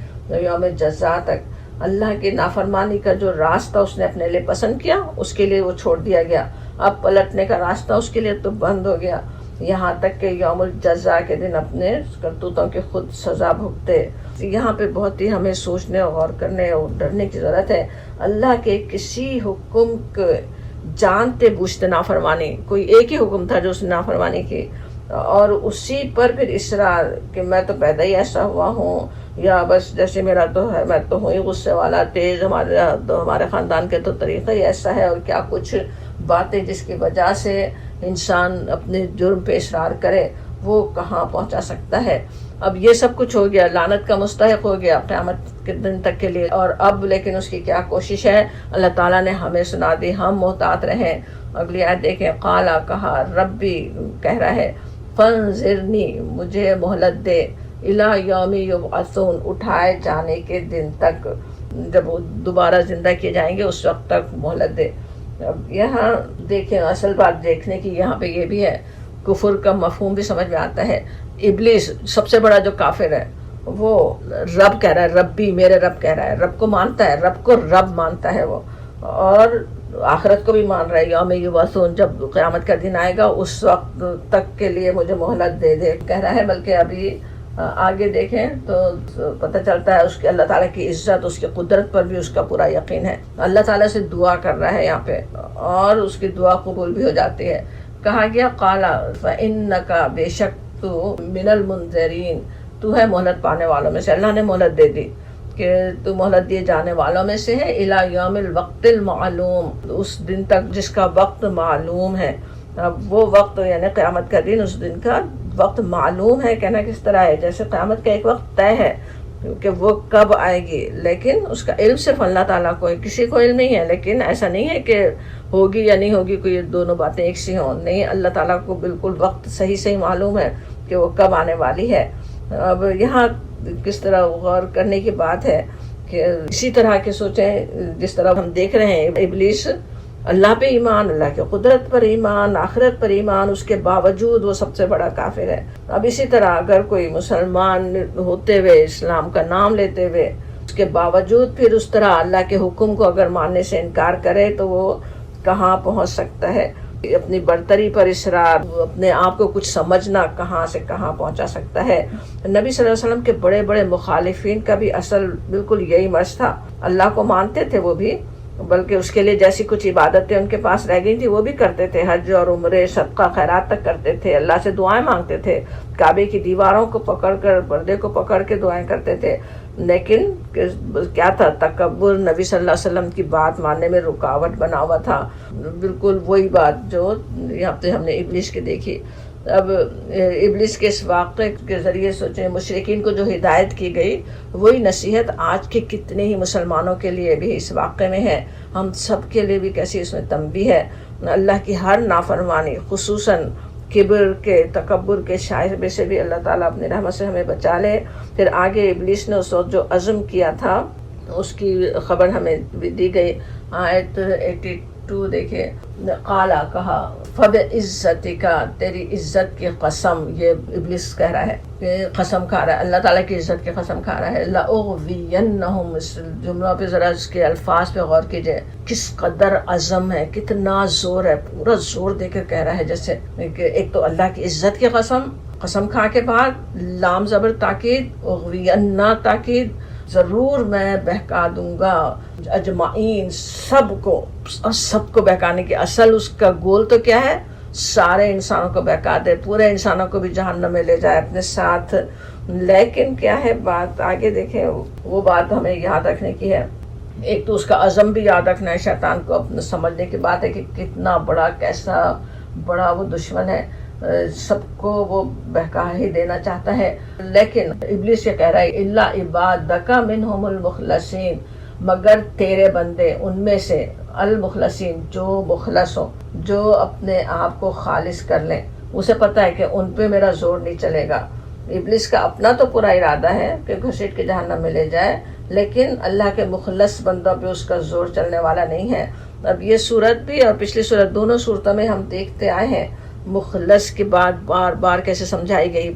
یوم جزا تک۔ اللہ کی نافرمانی کا جو راستہ اس نے اپنے لیے پسند کیا، اس کے لیے وہ چھوڑ دیا گیا، اب پلٹنے کا راستہ اس کے لیے تو بند ہو گیا، یہاں تک کہ یوم الجزا کے دن اپنے کرتوتوں کی خود سزا بھگتے۔ یہاں پہ بہت ہی ہمیں سوچنے اور غور کرنے اور ڈرنے کی ضرورت ہے۔ اللہ کے کسی حکم کو جانتے بوجھتے نافرمانی، کوئی ایک ہی حکم تھا جو اس نے نافرمانی کی، اور اسی پر پھر اصرار کہ میں تو پیدا ہی ایسا ہوا ہوں، یا بس جیسے میرا تو ہے، میں تو ہوں ہی غصے والا، تیز، ہمارے خاندان کے تو طریقہ ہی ایسا ہے، اور کیا کچھ باتیں جس کی وجہ سے انسان اپنے جرم پہ اصرار کرے، وہ کہاں پہنچا سکتا ہے۔ اب یہ سب کچھ ہو گیا، لعنت کا مستحق ہو گیا قیامت کے دن تک کے لیے، اور اب لیکن اس کی کیا کوشش ہے، اللہ تعالیٰ نے ہمیں سنا دی، ہم محتاط رہیں۔ اگلی آیت دیکھیں، قالا، کہا، ربی، کہہ رہا ہے، فانظرنی، مجھے مہلت دے، الی یوم یبعثون، اٹھائے جانے کے دن تک، جب وہ دوبارہ زندہ کیے جائیں گے اس وقت تک مہلت دے۔ اب یہاں دیکھیں، اصل بات دیکھنے کی یہاں پہ یہ بھی ہے، کفر کا مفہوم بھی سمجھ میں آتا ہے۔ ابلیس سب سے بڑا جو کافر ہے، وہ رب کہہ رہا ہے، ربی، میرے رب کہہ رہا ہے، رب کو مانتا ہے، رب کو رب مانتا ہے وہ، اور آخرت کو بھی مان رہا ہے، یوم یبعثون، جب قیامت کا دن آئے گا اس وقت تک کے لیے مجھے مہلت دے دے کہہ رہا ہے۔ بلکہ ابھی آگے دیکھیں تو پتہ چلتا ہے اس کے اللہ تعالیٰ کی عزت، اس کی قدرت پر بھی اس کا پورا یقین ہے، اللہ تعالیٰ سے دعا کر رہا ہے یہاں پہ، اور اس کی دعا قبول بھی ہو جاتی ہے۔ کہا گیا، قالا، فإنک، بے شک تو، من المنذرین، تو ہے مہلت پانے والوں میں سے، اللہ نے مہلت دے دی کہ تو مہلت دیے جانے والوں میں سے ہے، الی یوم الوقت المعلوم، اس دن تک جس کا وقت معلوم ہے۔ اب وہ وقت یعنی قیامت کا دن، اس دن کا وقت معلوم ہے، کہنا کس طرح ہے، جیسے قیامت کا ایک وقت طے ہے کہ وہ کب آئے گی، لیکن اس کا علم صرف اللہ تعالیٰ کو ہے، کسی کو علم نہیں ہے۔ لیکن ایسا نہیں ہے کہ ہوگی یا نہیں ہوگی، کوئی دونوں باتیں ایک سی ہوں، نہیں، اللہ تعالیٰ کو بالکل وقت صحیح معلوم ہے کہ وہ کب آنے والی ہے۔ اب یہاں کس طرح غور کرنے کی بات ہے کہ اسی طرح کے سوچیں، جس طرح ہم دیکھ رہے ہیں ابلیس اللہ پہ ایمان، اللہ کی قدرت پر ایمان، آخرت پر ایمان، اس کے باوجود وہ سب سے بڑا کافر ہے۔ اب اسی طرح اگر کوئی مسلمان ہوتے ہوئے، اسلام کا نام لیتے ہوئے، اس کے باوجود پھر اس طرح اللہ کے حکم کو اگر ماننے سے انکار کرے تو وہ کہاں پہنچ سکتا ہے، اپنی برتری پر اصرار، اپنے آپ کو کچھ سمجھنا کہاں سے کہاں پہنچا سکتا ہے۔ نبی صلی اللہ علیہ وسلم کے بڑے بڑے مخالفین کا بھی اصل بالکل یہی مرض تھا، اللہ کو مانتے تھے وہ بھی، بلکہ اس کے لیے جیسی کچھ عبادتیں ان کے پاس رہ گئی تھی وہ بھی کرتے تھے، حج اور عمرے، صدقہ خیرات تک کرتے تھے، اللہ سے دعائیں مانگتے تھے، کعبے کی دیواروں کو پکڑ کر، پردے کو پکڑ کے دعائیں کرتے تھے، لیکن کیا تھا، تکبر نبی صلی اللہ علیہ وسلم کی بات ماننے میں رکاوٹ بنا ہوا تھا، بالکل وہی بات جو یہاں پہ ہم نے ابلیس کی دیکھی۔ اب ابلیس کے اس واقعے کے ذریعے سوچیں، مشرکین کو جو ہدایت کی گئی وہی نصیحت آج کے کتنے ہی مسلمانوں کے لیے بھی اس واقعے میں ہے، ہم سب کے لیے بھی کیسی اس میں تنبیہ ہے۔ اللہ کی ہر نافرمانی، خصوصاً کبر کے، تکبر کے شائبے سے بھی اللہ تعالیٰ اپنی رحمت سے ہمیں بچا لے۔ پھر آگے ابلیس نے اس وقت جو عزم کیا تھا اس کی خبر ہمیں دی گئی، آیت 82 2 دیکھیں، قالا کہا، فبعزتک تیری عزت کی قسم، یہ ابلیس کہہ رہا ہے کہ قسم کھا رہا ہے، اللہ تعالیٰ کی عزت کی قسم کھا رہا ہے، لأغوینہم، اس جملوں پہ ذرا اس کے الفاظ پہ غور کیجئے، کس قدر عزم ہے، کتنا زور ہے، پورا زور دے کر کہہ رہا ہے، جیسے کہ ایک تو اللہ کی عزت کی قسم کھا کے بعد لام زبر تاکید، اغوینہ تاکید، ضرور میں بہکا دوں گا اجمعین سب کو، اور سب کو بہکانے کی اصل اس کا گول تو کیا ہے، سارے انسانوں کو بہکا دے، پورے انسانوں کو بھی جہنم میں لے جائے اپنے ساتھ۔ لیکن کیا ہے بات، آگے دیکھیں، وہ بات ہمیں یاد رکھنے کی ہے، ایک تو اس کا عزم بھی یاد رکھنا ہے، شیطان کو اپنے سمجھنے کی بات ہے کہ کتنا بڑا، کیسا بڑا وہ دشمن ہے، سب کو وہ بہکا ہی دینا چاہتا ہے۔ لیکن ابلیس یہ کہہ رہا ہے الا عبادک منہم المخلصین، مگر تیرے بندے ان میں سے، المخلصین جو مخلص ہوں، جو اپنے آپ کو خالص کر لیں، اسے پتہ ہے کہ ان پہ میرا زور نہیں چلے گا۔ ابلیس کا اپنا تو پورا ارادہ ہے کہ گھسیٹ کے جہنم میں لے جائے، لیکن اللہ کے مخلص بندوں پہ اس کا زور چلنے والا نہیں ہے۔ اب یہ صورت بھی اور پچھلی صورت، دونوں صورتوں میں ہم دیکھتے آئے ہیں مخلص کی بات بار بار کیسے سمجھائی گئی،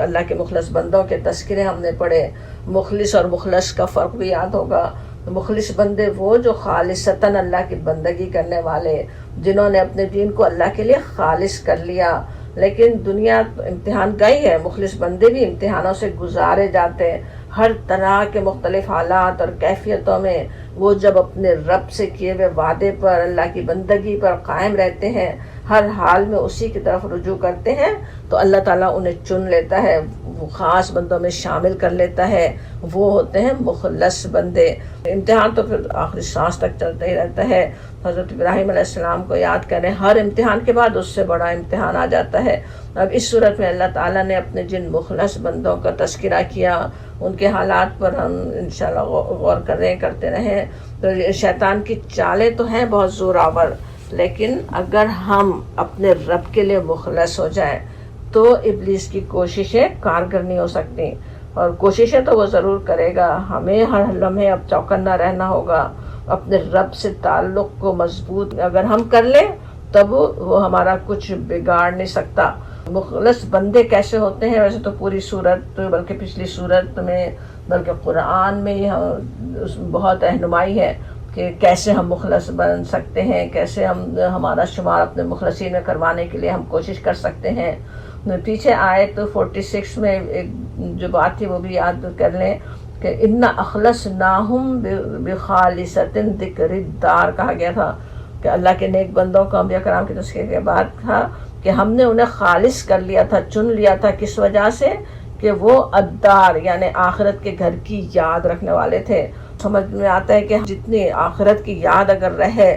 اللہ کے مخلص بندوں کے تذکرے ہم نے پڑھے، مخلص اور مخلص کا فرق بھی یاد ہوگا۔ مخلص بندے وہ جو خالصتاً اللہ کی بندگی کرنے والے، جنہوں نے اپنے دین کو اللہ کے لیے خالص کر لیا۔ لیکن دنیا امتحان گئی ہے، مخلص بندے بھی امتحانوں سے گزارے جاتے ہیں، ہر طرح کے مختلف حالات اور کیفیتوں میں وہ جب اپنے رب سے کیے ہوئے وعدے پر، اللہ کی بندگی پر قائم رہتے ہیں، ہر حال میں اسی کی طرف رجوع کرتے ہیں، تو اللہ تعالیٰ انہیں چن لیتا ہے، وہ خاص بندوں میں شامل کر لیتا ہے، وہ ہوتے ہیں مخلص بندے۔ امتحان تو پھر آخری سانس تک چلتا ہی رہتا ہے۔ حضرت ابراہیم علیہ السلام کو یاد کریں، ہر امتحان کے بعد اس سے بڑا امتحان آ جاتا ہے۔ اب اس صورت میں اللہ تعالیٰ نے اپنے جن مخلص بندوں کا تذکرہ کیا، ان کے حالات پر ہم انشاءاللہ غور کرتے رہیں۔ تو شیطان کی چالیں تو ہیں بہت زور آور، لیکن اگر ہم اپنے رب کے لیے مخلص ہو جائیں تو ابلیس کی کوششیں کارگر نہیں ہو سکتی، اور کوششیں تو وہ ضرور کرے گا۔ ہمیں ہر لمحے اب چوکنا رہنا ہوگا، اپنے رب سے تعلق کو مضبوط اگر ہم کر لیں تب وہ ہمارا کچھ بگاڑ نہیں سکتا۔ مخلص بندے کیسے ہوتے ہیں، ویسے تو پوری صورت، بلکہ پچھلی صورت میں، بلکہ قرآن میں بہت رہنمائی ہے کہ کیسے ہم مخلص بن سکتے ہیں، کیسے ہمارا شمار اپنے مخلصین میں کروانے کے لیے ہم کوشش کر سکتے ہیں۔ پیچھے آیت 46 میں ایک جو بات تھی وہ بھی یاد کر لیں کہ اِنَّا أَخْلَصْنَاهُمْ بِخَالِصَةٍ ذِكْرِ الدَّارِ کہا گیا تھا کہ اللہ کے نیک بندوں کو انبیاء کرام کے تذکرے کے بعد تھا کہ ہم نے انہیں خالص کر لیا تھا، چن لیا تھا، کس وجہ سے کہ وہ الدار یعنی آخرت کے گھر کی یاد رکھنے والے تھے۔ سمجھ میں آتا ہے کہ جتنی آخرت کی یاد اگر رہے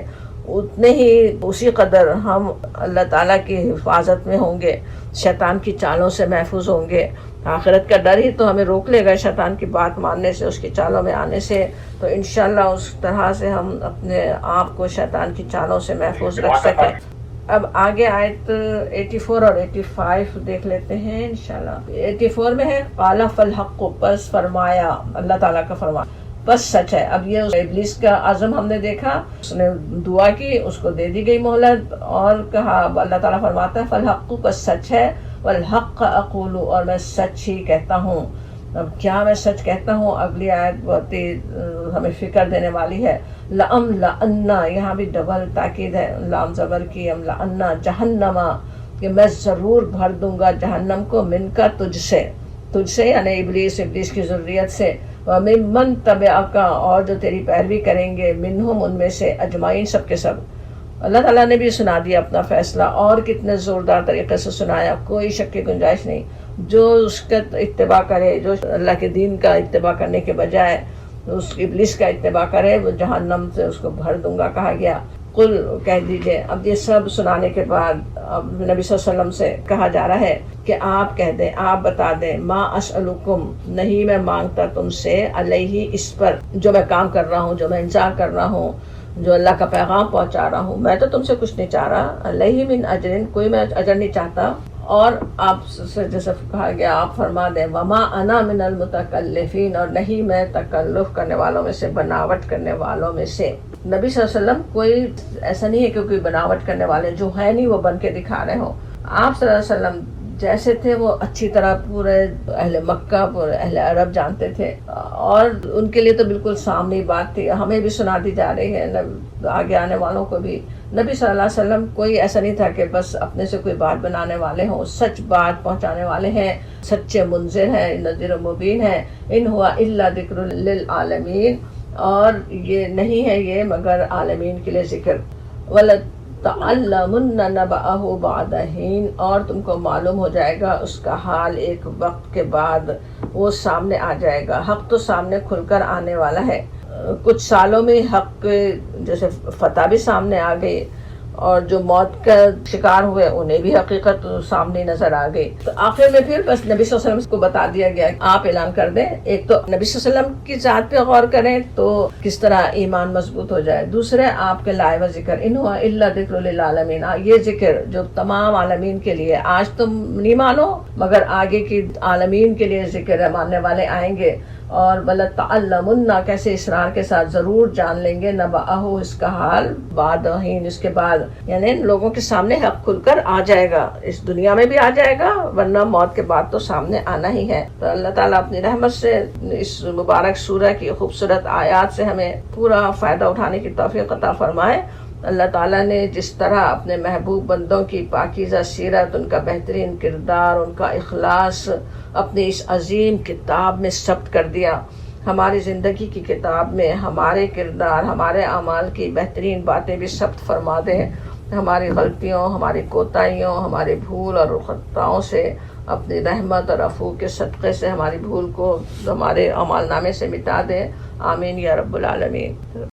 اتنے ہی اسی قدر ہم اللہ تعالیٰ کی حفاظت میں ہوں گے، شیطان کی چالوں سے محفوظ ہوں گے۔ آخرت کا ڈر ہی تو ہمیں روک لے گا شیطان کی بات ماننے سے، اس کی چالوں میں آنے سے، تو انشاءاللہ اس طرح سے ہم اپنے آپ کو شیطان کی چالوں سے محفوظ رکھ سکیں۔ اب آگے آیت 84 اور 85 دیکھ لیتے ہیں انشاءاللہ۔ 84 میں ہے قَالَ فَالْحَقُّ، پس فرمایا، اللہ تعالیٰ کا فرمان، بس سچ ہے۔ اب یہ ابلیس کا عزم ہم نے دیکھا، اس نے دعا کی، اس کو دے دی گئی مہلت، اور کہا، اللہ تعالیٰ فرماتا ہے فَالْحَقُّ، بس سچ ہے، وَالْحَقَّ أَقُولُ، اور میں سچ ہی کہتا ہوں۔ اب کیا میں سچ کہتا ہوں، اگلی آیت بہت ہی ہمیں فکر دینے والی ہے۔ لَأَمْلَأَنَّ، یہاں بھی ڈبل تاکید ہے لام زبر کی، أَمْلَأَنَّ جَهَنَّمَ، کہ میں ضرور بھر دوں گا جہنم کو، من کا تجھ سے یعنی ابلیس کی ذریت سے، وَمِمَّن تَبِعَكَ، اور جو تیری پیروی کریں گے، منہم، ان میں سے، اجمعین، سب کے سب۔ اللہ تعالیٰ نے بھی سنا دیا اپنا فیصلہ، اور کتنے زوردار طریقے سے سنایا، کوئی شک کی گنجائش نہیں۔ جو اس کا اتباع کرے، جو اللہ کے دین کا اتباع کرنے کے بجائے اس ابلیس کا اتباع کرے، وہ جہنم سے اس کو بھر دوں گا کہا گیا۔ قل، کہہ دیجئے۔ اب یہ سب سنانے کے بعد اب نبی صلی اللہ علیہ وسلم سے کہا جا رہا ہے کہ آپ کہہ دیں، آپ بتا دیں، ما اسألکم، نہیں میں مانگتا تم سے، علیہ، اس پر جو میں کام کر رہا ہوں، جو میں انتظار کر رہا ہوں، جو اللہ کا پیغام پہنچا رہا ہوں، میں تو تم سے کچھ نہیں چاہ رہا، علیہ من اجر، کوئی میں اجر نہیں چاہتا۔ اور آپ سے جیسے کہا گیا آپ فرما دیں، وما انا من المتکلفین، اور نہیں میں تکلف کرنے والوں میں سے، بناوٹ کرنے والوں میں سے۔ نبی صلی اللہ علیہ وسلم کوئی ایسا نہیں ہے کہ کوئی بناوٹ کرنے والے جو ہے نہیں وہ بن کے دکھا رہے ہوں. آپ صلی اللہ علیہ وسلم جیسے تھے وہ اچھی طرح پورے اہل مکہ پورے اہل عرب جانتے تھے، اور ان کے لیے تو بالکل سامنے بات تھی. ہمیں بھی سنا دی جا رہی ہے، آگے آنے والوں کو بھی. نبی صلی اللہ علیہ وسلم کوئی ایسا نہیں تھا کہ بس اپنے سے کوئی بات بنانے والے ہوں، سچ بات پہنچانے والے ہیں، سچے منذر ہیں، نذیر مبین ہیں. ان ہوا الا ذکر للعالمین، اور یہ نہیں ہے یہ مگر عالمین کے لیے ذکر. وَلَتَعَلَّمُنَّ نَبَأَهُ بَعْدَ حِينٍ، اور تم کو معلوم ہو جائے گا اس کا حال ایک وقت کے بعد، وہ سامنے آ جائے گا. حق تو سامنے کھل کر آنے والا ہے. کچھ سالوں میں حق جیسے فتح بھی سامنے آ گئی، اور جو موت کا شکار ہوئے انہیں بھی حقیقت سامنے نظر آ گئی. تو آخر میں پھر بس نبی صلی اللہ علیہ وسلم کو بتا دیا گیا کہ آپ اعلان کر دیں. ایک تو نبی صلی اللہ علیہ وسلم کی ذات پہ غور کریں تو کس طرح ایمان مضبوط ہو جائے. دوسرے آپ کے لائے و ذکر، ان ہوا الا ذکر للعالمین، یہ ذکر جو تمام عالمین کے لیے. آج تم نہیں مانو مگر آگے کی عالمین کے لیے ذکر ہے، ماننے والے آئیں گے. اور وَلَتَعَلَّمُنَّ، کیسے اصرار کے ساتھ ضرور جان لیں گے، نبأہو، اس کا حال، بعد حین، اس کے بعد، یعنی لوگوں کے سامنے حق کھل کر آ جائے گا. اس دنیا میں بھی آ جائے گا، ورنہ موت کے بعد تو سامنے آنا ہی ہے. تو اللہ تعالیٰ اپنی رحمت سے اس مبارک سورہ کی خوبصورت آیات سے ہمیں پورا فائدہ اٹھانے کی توفیق عطا فرمائے. اللہ تعالیٰ نے جس طرح اپنے محبوب بندوں کی پاکیزہ سیرت، ان کا بہترین کردار، ان کا اخلاص اپنی اس عظیم کتاب میں ثبت کر دیا، ہماری زندگی کی کتاب میں ہمارے کردار، ہمارے اعمال کی بہترین باتیں بھی ثبت فرما دے. ہماری غلطیوں، ہماری کوتاہیوں، ہماری بھول اور خطاؤں سے اپنی رحمت اور عفو کے صدقے سے ہماری بھول کو ہمارے اعمال نامے سے مٹا دے. آمین یا رب العالمین.